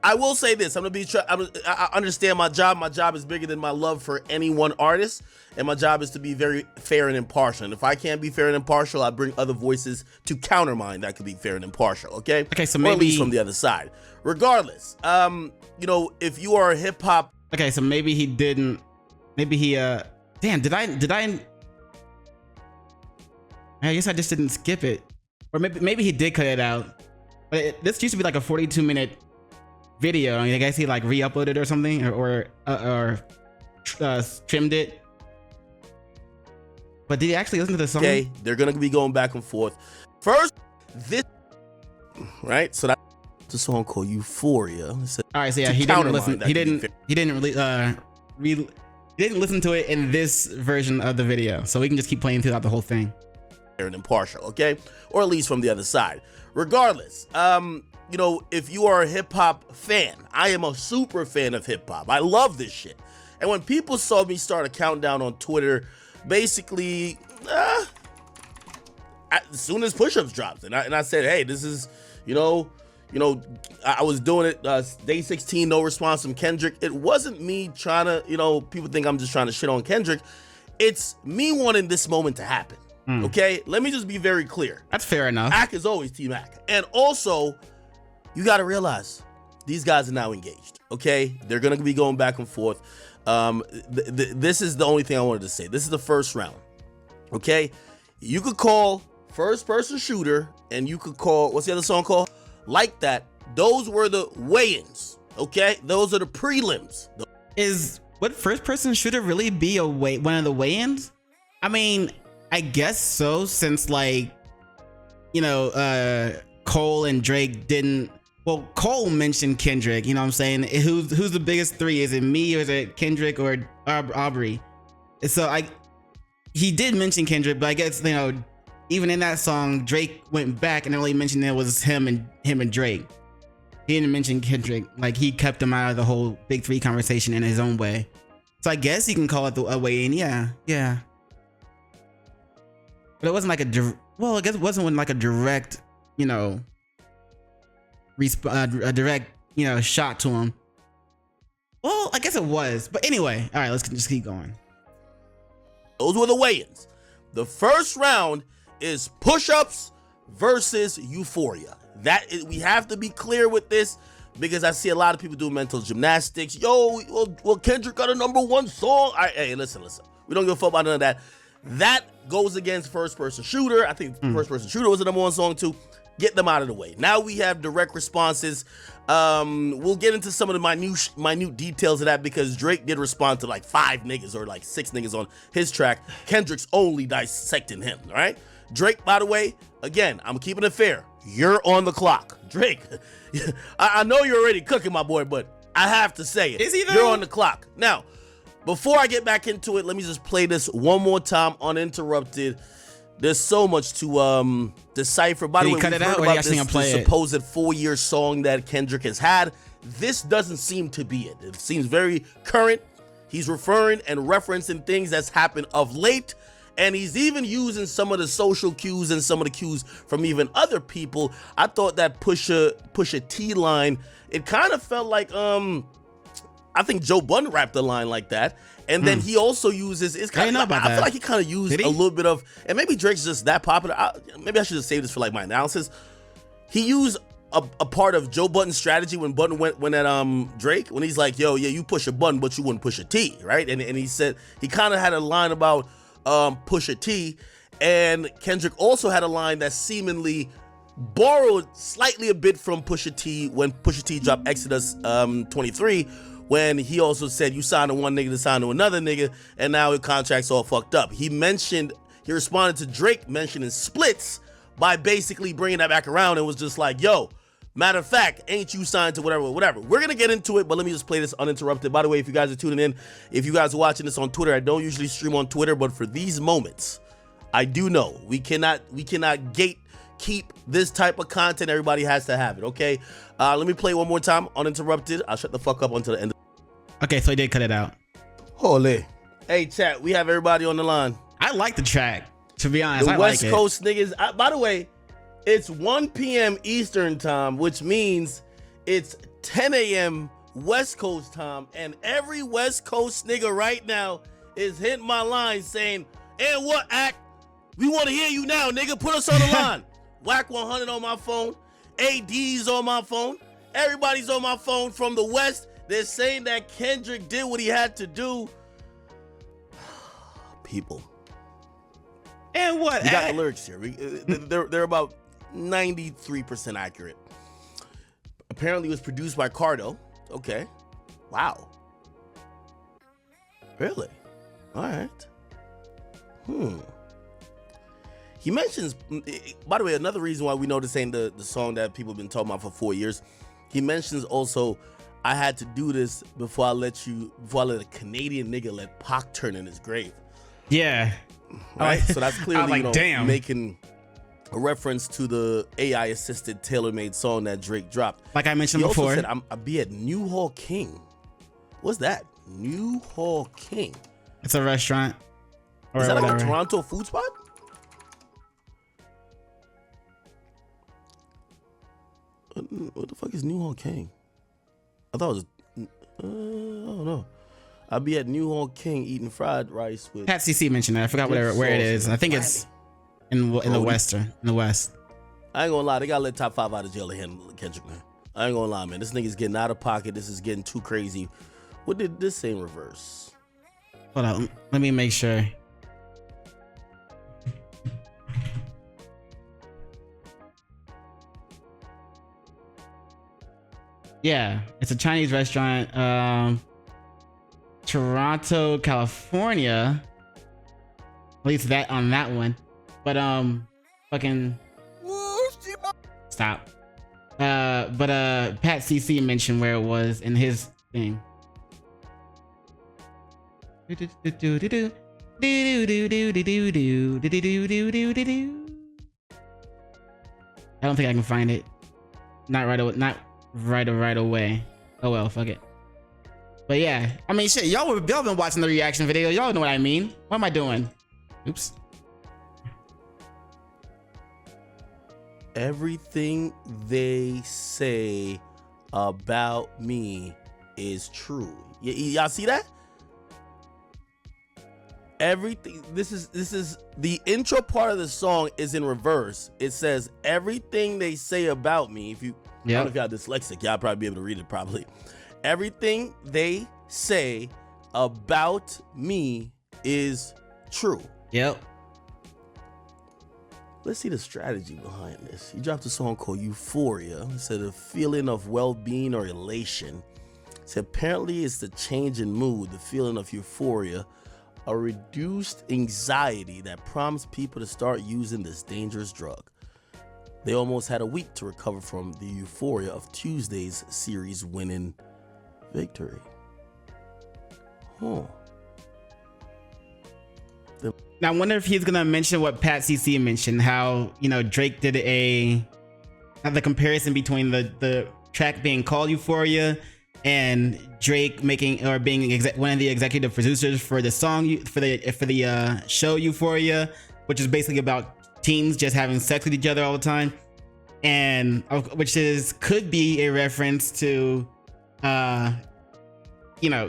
I will say this. I understand my job. My job is bigger than my love for any one artist, and my job is to be very fair and impartial. And if I can't be fair and impartial, I bring other voices to counter mine that could be fair and impartial. Okay. Okay. So or maybe at least from the other side. Regardless, you know, if you are a hip hop. Okay. So maybe he didn't. Maybe he. Damn. Did I? I guess I just didn't skip it, or maybe he did cut it out. But this used to be like a 42-minute video. I mean, I guess he like re-uploaded or something, or trimmed it. But did he actually listen to the song? Okay, they're gonna be going back and forth. First, this right. So that's the song called Euphoria. All right, so yeah, he didn't listen. He didn't listen to it in this version of the video. So we can just keep playing throughout the whole thing. And impartial, okay, or at least from the other side. Regardless, you know, if you are a hip hop fan, I am a super fan of hip hop. I love this shit. And when people saw me start a countdown on Twitter, basically, as soon as Push-Ups dropped, and I said, hey, this is, you know, I was doing it. Day 16, no response from Kendrick. It wasn't me trying to, you know, people think I'm just trying to shit on Kendrick. It's me wanting this moment to happen. Okay, let me just be very clear. That's fair enough. Ak is always Team Ak. And also, you got to realize these guys are now engaged. Okay, they're going to be going back and forth. This is the only thing I wanted to say. This is the first round. Okay, you could call First Person Shooter, and you could call, what's the other song called? Like That. Those were the weigh-ins. Okay, those are the prelims. Would First Person Shooter really be one of the weigh-ins? I mean, I guess so, since like, you know, Cole and Drake didn't. Well, Cole mentioned Kendrick. You know what I'm saying? Who's the biggest three? Is it me, or is it Kendrick, or Aubrey? So he did mention Kendrick, but I guess, you know, even in that song, Drake went back and only mentioned it was him and Drake. He didn't mention Kendrick. Like, he kept him out of the whole Big Three conversation in his own way. So I guess you can call it a weigh-in. Yeah. But it wasn't like I guess it wasn't like a direct, you know, a direct, you know, shot to him. Well, I guess it was. But anyway, all right, let's just keep going. Those were the weigh-ins. The first round is Push-Ups versus Euphoria. We have to be clear with this, because I see a lot of people do mental gymnastics. Yo, well, Kendrick got a #1 song. Hey, listen. We don't give a fuck about none of that. That goes against First Person Shooter. I think First Person Shooter was the #1 song too. Get them out of the way. Now we have direct responses. We'll get into some of the minute details of that, because Drake did respond to like 5 niggas or like 6 niggas on his track. Kendrick's only dissecting him, all right? Drake, by the way, again, I'm keeping it fair. You're on the clock. Drake, I know you're already cooking, my boy, but I have to say it. Is he though? You're on the clock. Now, before I get back into it, let me just play this one more time uninterrupted. There's so much to decipher. By the way, we've heard about this supposed 4-year song that Kendrick has had. This doesn't seem to be it. It seems very current. He's referring and referencing things that's happened of late. And he's even using some of the social cues and some of the cues from even other people. I thought that Pusha T line, it kind of felt like I think Joe Budden rapped a line like that. And then he also uses, it's kind of, I feel like he kind of used a little bit of, and maybe Drake's just that popular. Maybe I should just save this for like my analysis. He used a part of Joe Budden's strategy when Budden went at Drake, when he's like, yo, yeah, you push a button, but you wouldn't push a T, right? And he said, he kind of had a line about Pusha T, and Kendrick also had a line that seemingly borrowed slightly a bit from Pusha T when Pusha T dropped Exodus 23, when he also said, you signed to one nigga to sign to another nigga, and now your contract's all fucked up. He responded to Drake mentioning splits by basically bringing that back around, and was just like, yo, matter of fact, ain't you signed to whatever. We're gonna get into it, but let me just play this uninterrupted. By the way, if you guys are tuning in, if you guys are watching this on Twitter, I don't usually stream on Twitter, but for these moments, I do know we cannot gatekeep this type of content. Everybody has to have it, okay? Let me play one more time, uninterrupted. I'll shut the fuck up until the end. Okay, so he did cut it out. Holy. Hey, chat, we have everybody on the line. I like the track, to be honest. The West Coast niggas. By the way, it's 1 p.m. Eastern time, which means it's 10 a.m. West Coast time, and every West Coast nigga right now is hitting my line saying, and what, Act? We want to hear you now, nigga. Put us on the line. Whack 100 on my phone. AD's on my phone. Everybody's on my phone from the West. They're saying that Kendrick did what he had to do. People. And what? We got the lyrics here. They're about 93% accurate. Apparently it was produced by Cardo. Okay. Wow. Really? All right. He mentions, by the way, another reason why we know this ain't the song that people have been talking about for 4 years. He mentions also, I had to do this before I let a Canadian nigga let Pac turn in his grave. Yeah. Right? So that's clearly, like, damn. making a reference to the AI-assisted tailor-made song that Drake dropped. Like I mentioned he before. Also said, I'll be at New Hall King. What's that? New Hall King. It's a restaurant. Or Is that whatever. like a Toronto food spot? What the fuck is New Hall King? I thought it was, I don't know. I'll be at New Hall King eating fried rice with. Pat CC mentioned that. I forgot where it is. I think it's in the West. I ain't gonna lie, they gotta let Top 5 out of jail to handle Kendrick, man. I ain't gonna lie, man. This nigga's getting out of pocket. This is getting too crazy. What did this say in reverse? Hold on, let me make sure. Yeah, it's a Chinese restaurant, Toronto, California. At least that on that one. But fucking stop. But Pat CC mentioned where it was in his thing. I don't think I can find it. Not right away. Oh well, fuck it. But yeah, I mean, shit, y'all been watching the reaction video. Y'all know what I mean. What am I doing? Oops. Everything they say about me is true. Y'all see that? Everything. This is the intro part of the song is in reverse. It says everything they say about me. If you, I don't know if y'all dyslexic, y'all probably be able to read it properly. Everything they say about me is true. Yep. Let's see the strategy behind this. He dropped a song called Euphoria. It said a feeling of well-being or elation. It said apparently it's the change in mood, the feeling of euphoria, a reduced anxiety that prompts people to start using this dangerous drug. They almost had a week to recover from the euphoria of Tuesday's series winning victory. Huh. Now I wonder if he's gonna mention what Pat CC mentioned, how, you know, Drake did the comparison between the track being called Euphoria and Drake making or being one of the executive producers for the song for the show Euphoria, which is basically about teens just having sex with each other all the time, and which could be a reference to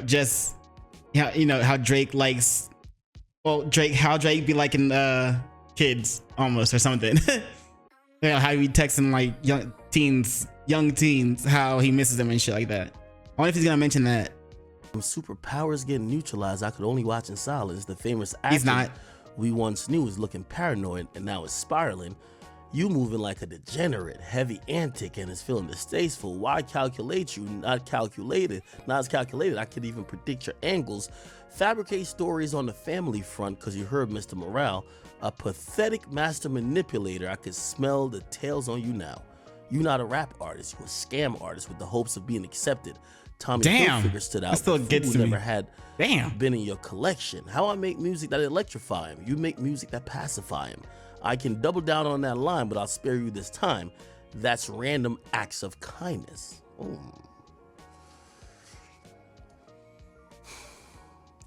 just how Drake likes. Well, how Drake be liking kids almost or something. How he texting like young teens, how he misses them and shit like that. I wonder if he's gonna mention that. When superpowers get neutralized, I could only watch in silence. The famous actor He's not. we once knew is looking paranoid and now is spiraling. You moving like a degenerate, heavy antic, and is feeling distasteful. Why calculate you? Not calculated. Not as calculated. I could even predict your angles. Fabricate stories on the family front because you heard Mr. Morale. A pathetic master manipulator. I could smell the tails on you now. You not a rap artist. You a scam artist with the hopes of being accepted. Tommy Hilfiger stood out. That still gets to me. Never had Damn. been in your collection. How I make music that electrify him. You make music that pacify him. I can double down on that line, but I'll spare you this time. That's random acts of kindness.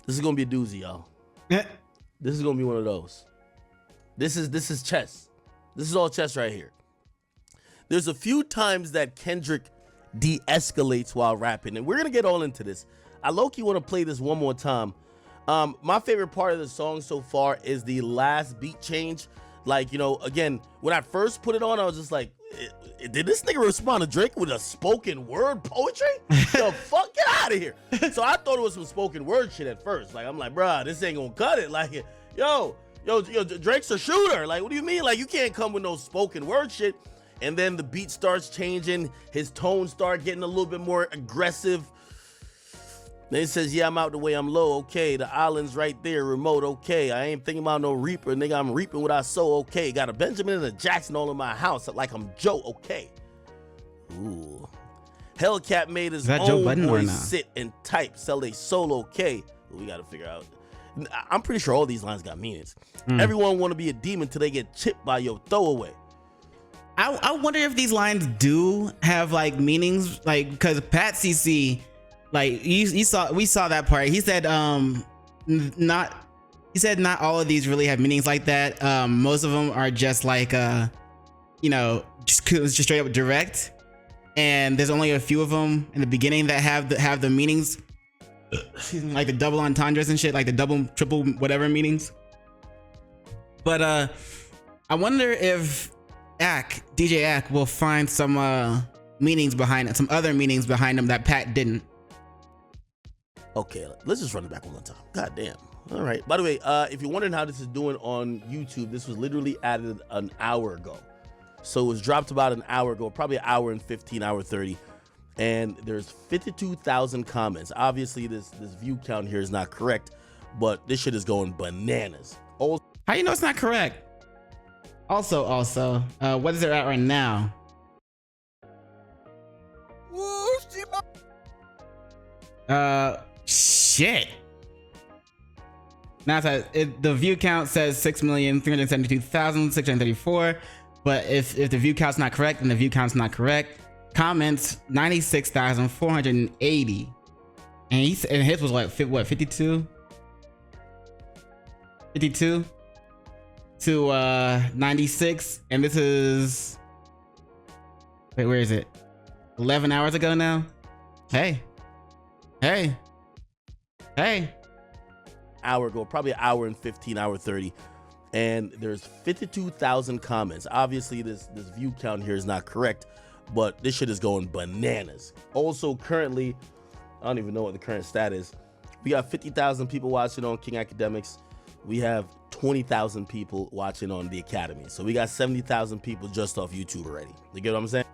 This is gonna be a doozy, y'all. This is gonna be one of those. This is chess. This is all chess right here. There's a few times that Kendrick de-escalates while rapping. And we're gonna get all into this. I low-key want to play this one more time. My favorite part of the song so far is the last beat change. Like, you know, again, when I first put it on, I was just like, did this nigga respond to Drake with a spoken word poetry? The fuck, get out of here. So I thought it was some spoken word shit at first. Like, I'm like, bruh, this ain't gonna cut it. Like, yo, Drake's a shooter. Like, what do you mean? Like, you can't come with no spoken word shit. And then the beat starts changing. His tones start getting a little bit more aggressive. Then he says, yeah, I'm out the way, I'm low, okay. The island's right there, remote, okay. I ain't thinking about no reaper, nigga, I'm reaping what I sow, okay. Got a Benjamin and a Jackson all in my house, like I'm Joe, okay. Ooh. Hellcat made his own voice sit and type, sell they solo, okay. We gotta figure out. I'm pretty sure all these lines got meanings. Everyone wanna be a demon till they get chipped by your throwaway. I wonder if these lines do have like meanings, like, because Pat CC, like we saw that part. He said not all of these really have meanings like that. Most of them are just like you know, just straight up direct. And there's only a few of them in the beginning that have the meanings, like the double entendres and shit, like the double, triple, whatever meanings. But I wonder if DJ Ak will find some meanings behind it, some other meanings behind them that Pat didn't. Okay, let's just run it back one more time. God damn. All right. By the way, if you're wondering how this is doing on YouTube, this was literally added an hour ago. So it was dropped about an hour ago, probably an hour and 15, hour 30. And there's 52,000 comments. Obviously, this view count here is not correct, but this shit is going bananas. How you know it's not correct? Also, what is it at right now? Shit. Now the view count says 6,372,634, but if the view count's not correct, then the view count's not correct. Comments 96,480, and his was like 52 to 96, and this is, wait, where is it? 11 hours ago now. Hey. Hour ago, probably an hour and 15, hour 30. And there's 52,000 comments. Obviously, this view count here is not correct, but this shit is going bananas. Also, currently, I don't even know what the current stat is. We got 50,000 people watching on King Akademiks. We have 20,000 people watching on the Academy. So we got 70,000 people just off YouTube already. You get what I'm saying?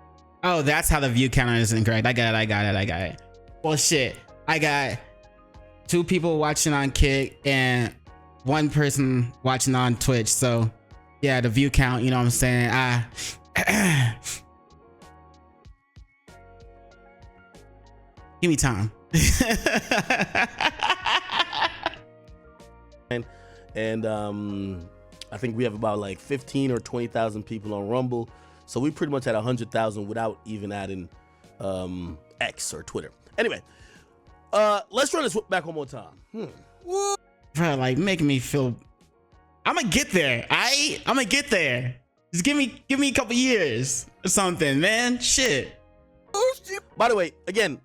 Oh, that's how the view counter is incorrect. I got it. Well, shit. I got 2 people watching on Kick and 1 person watching on Twitch. So yeah, the view count, you know what I'm saying? Give me time. And I think we have about like 15 or 20,000 people on Rumble. So we pretty much had 100,000 without even adding X or Twitter. Anyway, let's run this back one more time. Bro, like making me feel, I'm gonna get there. I'm gonna get there. Just give me a couple years or something, man. Shit. By the way, again,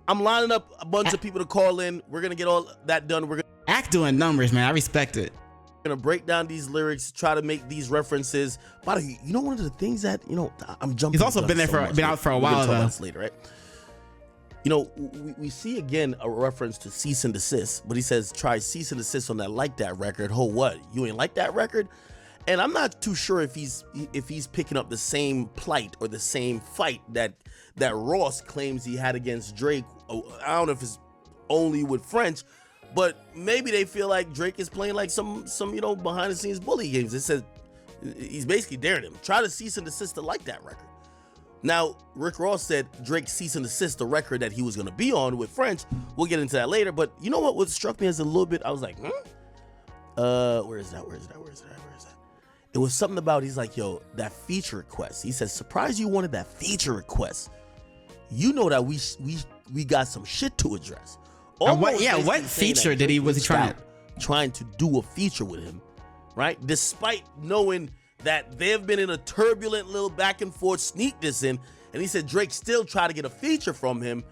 I'm lining up a bunch of people to call in. We're gonna get all that done. We're gonna Act doing numbers, man. I respect it. We're gonna break down these lyrics, try to make these references. By the way, you know, one of the things that, you know, I'm jumping. He's also been out for a while though. Later, right? You know, we see again a reference to cease and desist, but he says try cease and desist on that Like That record. Oh, what? You ain't like that record? And I'm not too sure if he's picking up the same plight or the same fight that Ross claims he had against Drake. I don't know if it's only with French, but maybe they feel like Drake is playing like some you know, behind the scenes bully games. It says he's basically daring him. Try to cease and desist to Like That record. Now, Rick Ross said Drake cease and desist the record that he was gonna be on with French. We'll get into that later. But you know what struck me as a little bit? I was like, where is that? It was something about, he's like, yo, that feature request. He says, surprised you wanted that feature request. You know that we got some shit to address. What feature was he trying to do a feature with him, right? Despite knowing that they've been in a turbulent little back and forth sneak dissing, And he said Drake still tried to get a feature from him,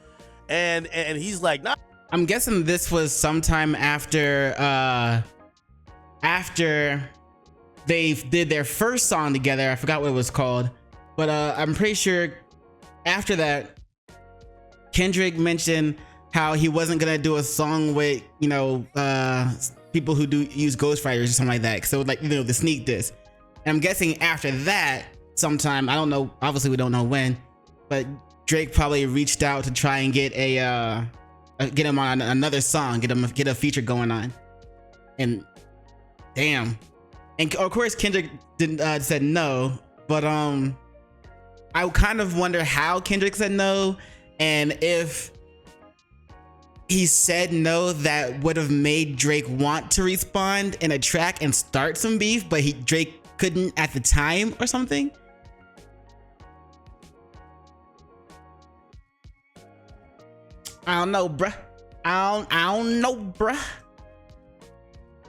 and he's like, nah. I'm guessing this was sometime after they did their first song together. I forgot what it was called, but I'm pretty sure after that, Kendrick mentioned how he wasn't gonna do a song with, you know, people who do use ghostwriters or something like that. So like, you know, the sneak diss. And I'm guessing after that, sometime, I don't know, obviously we don't know when, but Drake probably reached out to try and get him on another song, get a feature going on. And damn. And of course Kendrick didn't said no, but I kind of wonder how Kendrick said no, and if he said no, that would have made Drake want to respond in a track and start some beef, but Drake couldn't at the time or something. I don't know, bruh. I don't know, bruh.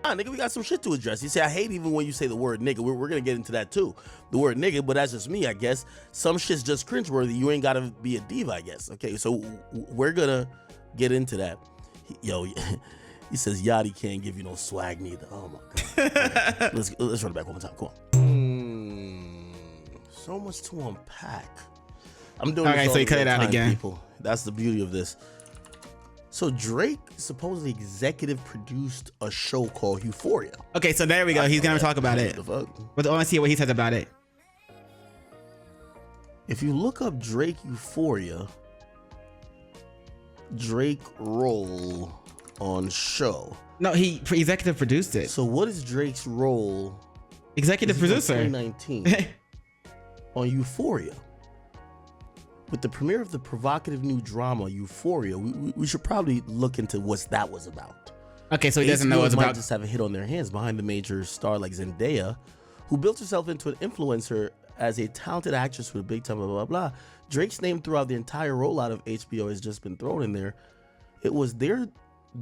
Nigga, we got some shit to address. He said, I hate even when you say the word nigga. We're gonna get into that too. The word nigga, but that's just me, I guess. Some shit's just cringeworthy. You ain't gotta be a diva, I guess. Okay, so we're gonna get into that. Yo, he says Yachty can't give you no swag neither. Oh my god. Let's run it back one more time. Come on. So much to unpack. I'm doing okay, this so you cut it out again. People. That's the beauty of this. So Drake supposedly executive produced a show called Euphoria. Okay, so there we go. He's gonna talk about it. But I want to see what he says about it. If you look up Drake Euphoria, Drake role on show. No, he executive produced it. So what is Drake's role? Executive producer. 2019 on Euphoria. With the premiere of the provocative new drama Euphoria, we should probably look into what that was about. Okay, so he doesn't know what it's about. Might just have a hit on their hands behind the major star like Zendaya, who built herself into an influencer as a talented actress with a big time, blah, blah, blah. Drake's name throughout the entire rollout of HBO has just been thrown in there. It was there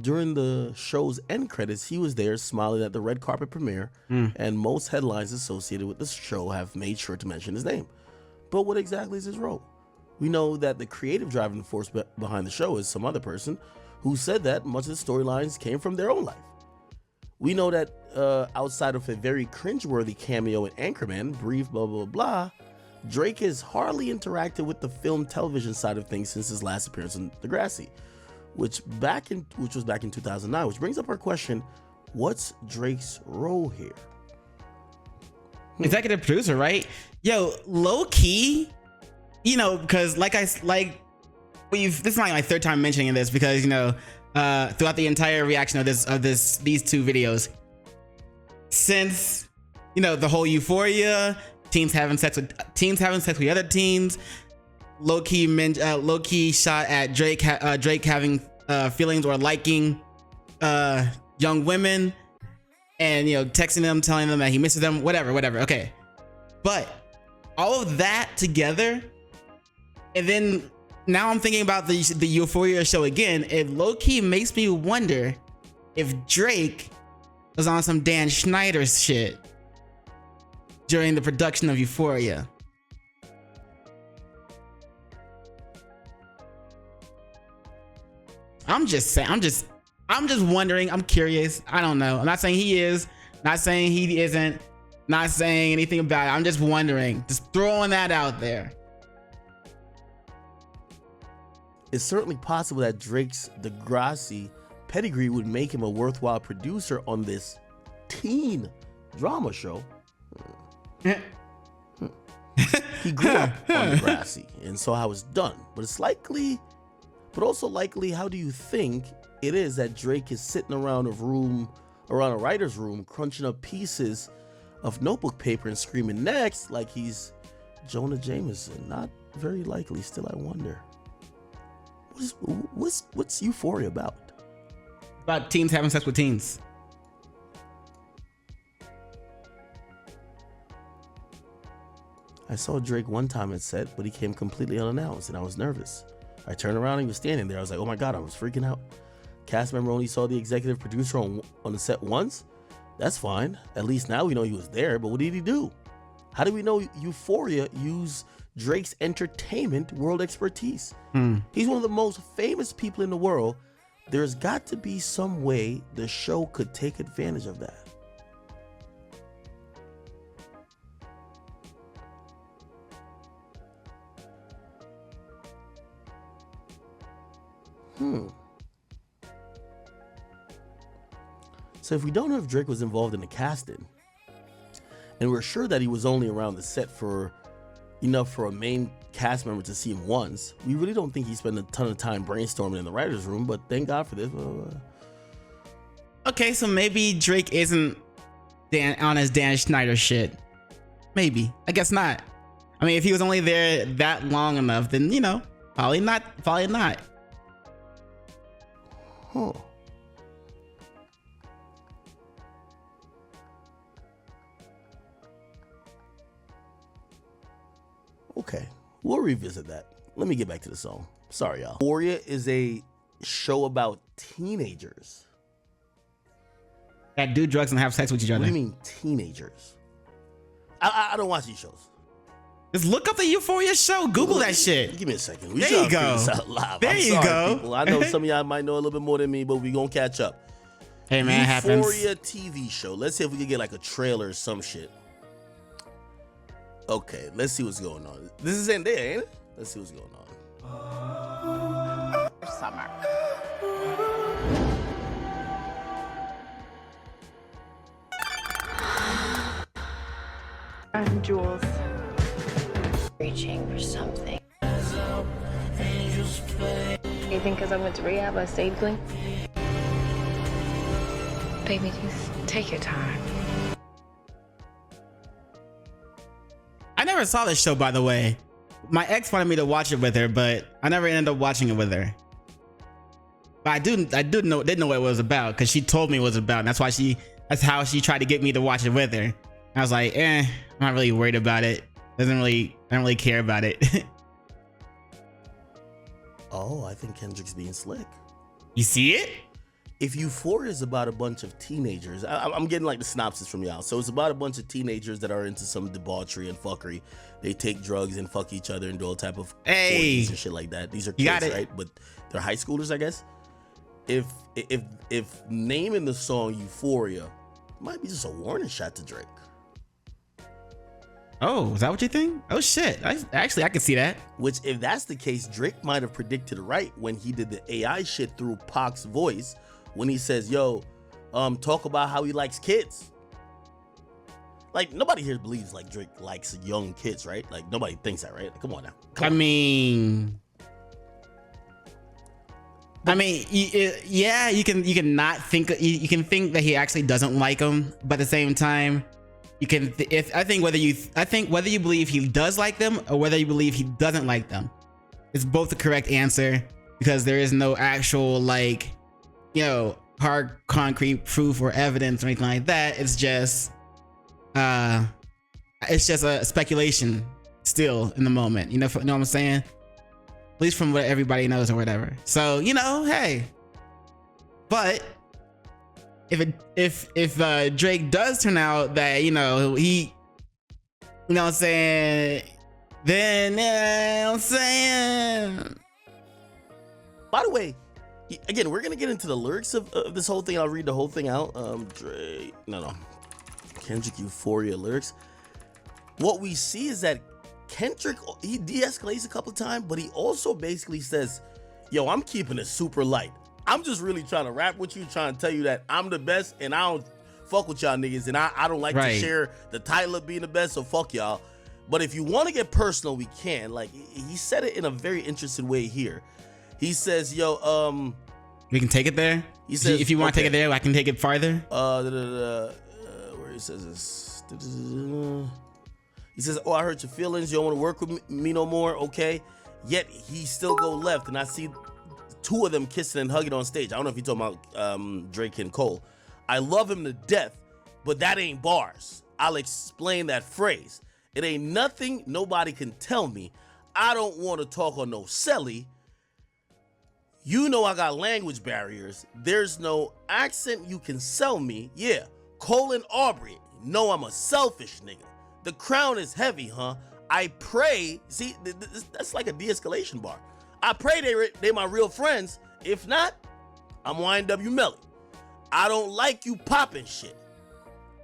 during the show's end credits. He was there smiling at the red carpet premiere, and most headlines associated with the show have made sure to mention his name. But what exactly is his role? We know that the creative driving force behind the show is some other person who said that much of the storylines came from their own life. We know that outside of a very cringeworthy cameo in Anchorman, brief blah, blah, blah, Drake has hardly interacted with the film television side of things since his last appearance in Degrassi, which was back in 2009, which brings up our question, what's Drake's role here? Executive producer, right? Yo, low key, you know, because this is my third time mentioning this, because, you know, throughout the entire reaction of these two videos, since, you know, the whole Euphoria, teens having sex with other teens, low key shot at Drake having feelings or liking young women, and, you know, texting them, telling them that he misses them, whatever. Okay, but all of that together. And then now I'm thinking about the Euphoria show again. It low-key makes me wonder if Drake was on some Dan Schneider shit during the production of Euphoria. I'm just wondering. I'm curious. I don't know. I'm not saying he is, not saying he isn't, not saying anything about it. I'm just wondering, just throwing that out there. It's certainly possible that Drake's Degrassi pedigree would make him a worthwhile producer on this teen drama show. He grew up on Degrassi and saw how it's done, but also likely, how do you think it is that Drake is sitting around a writer's room, crunching up pieces of notebook paper and screaming next like he's Jonah Jameson? Not very likely. Still, I wonder. What's Euphoria about? About teens having sex with teens. I saw Drake one time at set, but he came completely unannounced, and I was nervous. I turned around and he was standing there. I was like, oh my God, I was freaking out. Cast member only saw the executive producer on the set once? That's fine. At least now we know he was there, but what did he do? How do we know Euphoria used Drake's entertainment world expertise. He's one of the most famous people in the world. There's got to be some way the show could take advantage of that. So if we don't know if Drake was involved in the casting, and we're sure that he was only around the set for enough for a main cast member to see him once, we really don't think he spent a ton of time brainstorming in the writer's room, but thank God for this. Okay, so maybe Drake isn't on his Dan Schneider shit. Maybe. I guess not. I mean, if he was only there that long enough, then, you know, probably not. Huh. Okay, we'll revisit that. Let me get back to the song. Sorry, y'all. Euphoria is a show about teenagers. That do drugs and have sex with each other. What do you mean teenagers? I don't watch these shows. Just look up the Euphoria show. Google that shit. Give me a second. We there should you go. This out live. There I'm you sorry, go. People. I know some of y'all might know a little bit more than me, but we gonna catch up. Hey man, it happens. Euphoria TV show. Let's see if we can get like a trailer or some shit. Okay, let's see what's going on. This is in there, ain't it? Let's see what's going on. Summer. I'm Jules. Reaching for something. You think because I went to rehab I stayed clean? Baby, just take your time. I never saw this show, by the way. My ex wanted me to watch it with her, but I never ended up watching it with her. But I didn't know what it was about because she told me what it was about. And that's how she tried to get me to watch it with her. I was like, I'm not really worried about it. I don't really care about it. Oh, I think Kendrick's being slick. You see it? If Euphoria is about a bunch of teenagers, I'm getting like the synopsis from y'all. So it's about a bunch of teenagers that are into some debauchery and fuckery. They take drugs and fuck each other and do all type of orgies and shit like that. These are kids, right? But they're high schoolers, I guess. If naming the song Euphoria might be just a warning shot to Drake. Oh, is that what you think? Oh shit! I can see that. Which, if that's the case, Drake might have predicted right when he did the AI shit through Pac's voice. When he says, yo, talk about how he likes kids. Like, nobody here believes like Drake likes young kids, right? Like, nobody thinks that, right? Like, come on now. I mean, yeah, you can not think, you can think that he actually doesn't like them, but at the same time, you can, I think whether you believe he does like them or whether you believe he doesn't like them, it's both the correct answer because there is no actual like, you know, hard concrete proof or evidence or anything like that. It's just a speculation still in the moment. You know what I'm saying? At least from what everybody knows or whatever. So, you know, hey. But if Drake does turn out that, you know, he, you know what I'm saying, then, you know what I'm saying. By the way, again, we're gonna get into the lyrics of this whole thing. I'll read the whole thing out. Drake, Kendrick Euphoria lyrics. What we see is that Kendrick, he de-escalates a couple of times, but he also basically says, yo, I'm keeping it super light. I'm just really trying to rap with you, trying to tell you that I'm the best and I don't fuck with y'all niggas, and I don't like to share the title of being the best, so fuck y'all. But if you want to get personal, we can. Like, he said it in a very interesting way here. He says, yo, we can take it there? He says, if you want to take it there, I can take it farther. Where he says this. He says, oh, I hurt your feelings. You don't want to work with me no more, okay? Yet he still go left, and I see two of them kissing and hugging on stage. I don't know if you're talking about Drake and Cole. I love him to death, but that ain't bars. I'll explain that phrase. It ain't nothing nobody can tell me. I don't want to talk on no celly. You know I got language barriers. There's no accent you can sell me. Yeah, Cole and Aubrey know I'm a selfish nigga. The crown is heavy, huh? I pray, see, that's like a de-escalation bar. I pray they my real friends. If not, I'm YNW Melly. I don't like you popping shit.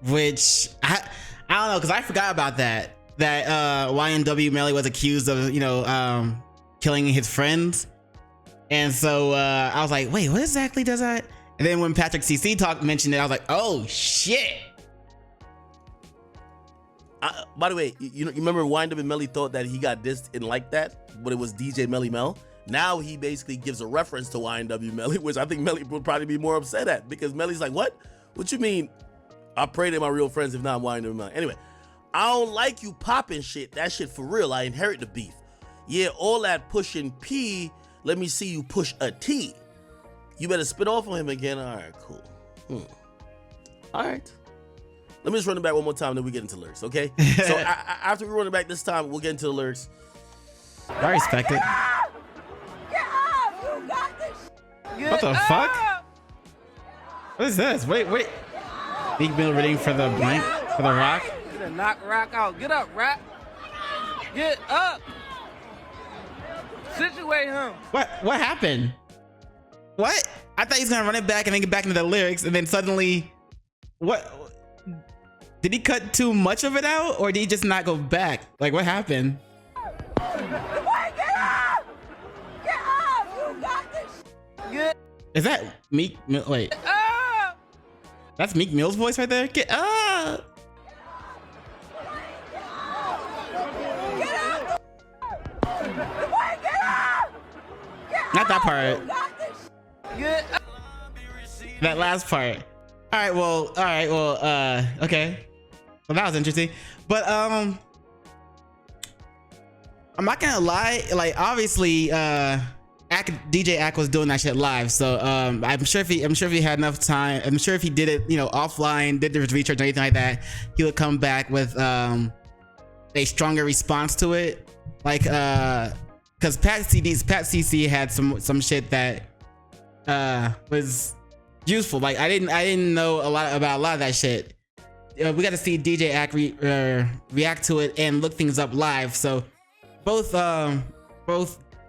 Which I don't know, because I forgot about that. That YNW Melly was accused of, killing his friends. And so I was like, wait, what exactly does that? And then when Patrick CC mentioned it, I was like, oh shit. By the way, you remember YNW Melly thought that he got dissed in like that, but it was DJ Melly Mel. Now he basically gives a reference to YNW Melly, which I think Melly would probably be more upset at, because Melly's like, what? What you mean? I pray they're my real friends, if not, I'm YNW Melly. Anyway, I don't like you popping shit. That shit for real. I inherit the beef. Yeah, all that pushing P, let me see you push a T. You better spit off on him again. All right, cool. All right. Let me just run it back one more time, then we get into lyrics, okay? So after we run it back this time, we'll get into the lyrics. I respect it. Get up! You got this! What the fuck? What is this? Wait. Big Bill reading for the blank, for the rock? You done knock Rock out. Get up, Rock. Get up! Situate him. What happened? What? I thought he was gonna run it back and then get back into the lyrics, and then suddenly, what? Did he cut too much of it out, or did he just not go back? Like, what happened? Wait, get up! Get up! You got this! Get Is that Meek Mill? Wait, up! that's Meek Mill's voice right there? Get up! Get up! Wait, get up! Not that part. You got this! Get up! That last part. All right, well, okay. Well, that was interesting. But I'm not gonna lie, like, obviously DJ Ak was doing that shit live, so I'm sure if he had enough time, I'm sure if he did it, offline, did the research or anything like that, he would come back with a stronger response to it. Like because Pat CC had some shit that was useful. Like I didn't know about a lot of that shit. We got to see DJ Ak react to it and look things up live. So both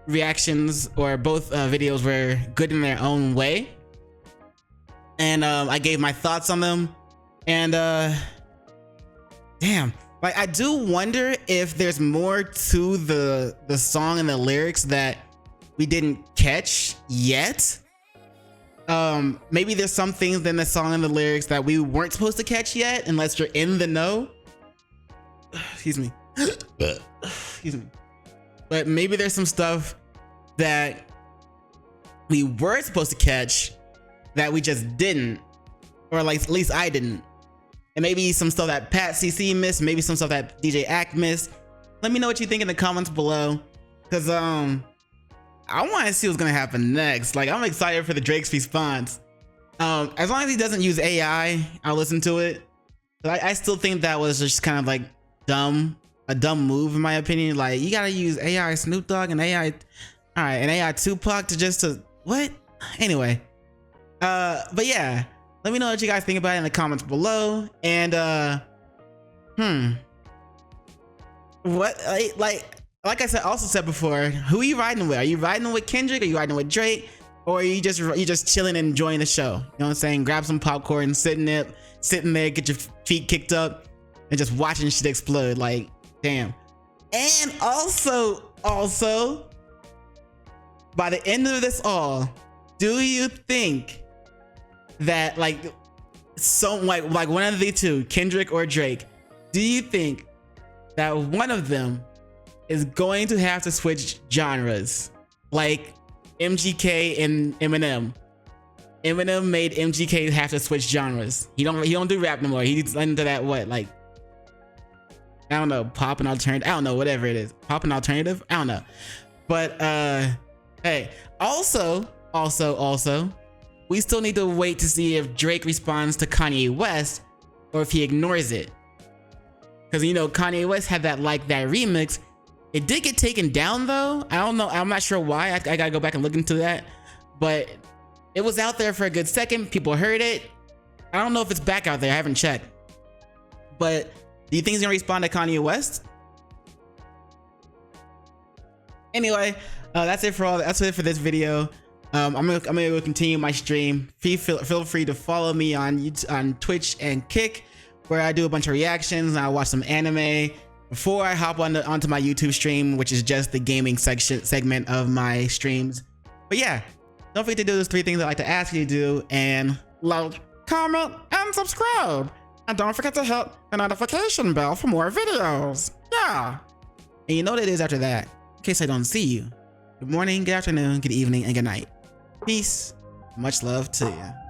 reactions or both videos were good in their own way, and I gave my thoughts on them. And damn, like I do wonder if there's more to the song and the lyrics that we didn't catch yet. Maybe there's some things in the song and the lyrics that we weren't supposed to catch yet, unless you're in the know. Excuse me. Excuse me. But maybe there's some stuff that we were supposed to catch that we just didn't, or like at least I didn't. And maybe some stuff that Pat CC missed, maybe some stuff that DJ Ak missed. Let me know what you think in the comments below, because I want to see what's gonna happen next. Like, I'm excited for the Drake's response. As long as he doesn't use AI, I'll listen to it. But I still think that was just kind of like a dumb move in my opinion. Like, you gotta use AI Snoop Dogg and AI, and AI Tupac to what? Anyway, but yeah, let me know what you guys think about it in the comments below. And what like I also said before, who are you riding with? Are you riding with Kendrick? Are you riding with Drake? Or are you just chilling and enjoying the show? You know what I'm saying? Grab some popcorn, sitting there, get your feet kicked up, and just watching shit explode. Like, damn. And also, by the end of this all, do you think that like one of the two, Kendrick or Drake, do you think that one of them is going to have to switch genres, like MGK and Eminem? Eminem made MGK have to switch genres. He don't do rap no more. He's into that, what, like, I don't know, pop and alternative. I don't know, whatever it is, pop and alternative. I don't know. But hey, also, we still need to wait to see if Drake responds to Kanye West or if he ignores it. Because Kanye West had that remix. It did get taken down though. I don't know. I'm not sure why. I gotta go back and look into that. But it was out there for a good second. People heard it. I don't know if it's back out there. I haven't checked. But do you think he's gonna respond to Kanye West? Anyway, that's it for this video. I'm gonna continue my stream. Feel free to follow me on Twitch and Kick, where I do a bunch of reactions and I watch some anime before I hop onto my YouTube stream, which is just the gaming segment of my streams. But yeah, don't forget to do those 3 things I like to ask you to do, and like, comment, and subscribe. And don't forget to hit the notification bell for more videos. Yeah. And you know what it is after that, in case I don't see you. Good morning, good afternoon, good evening, and good night. Peace. Much love to you.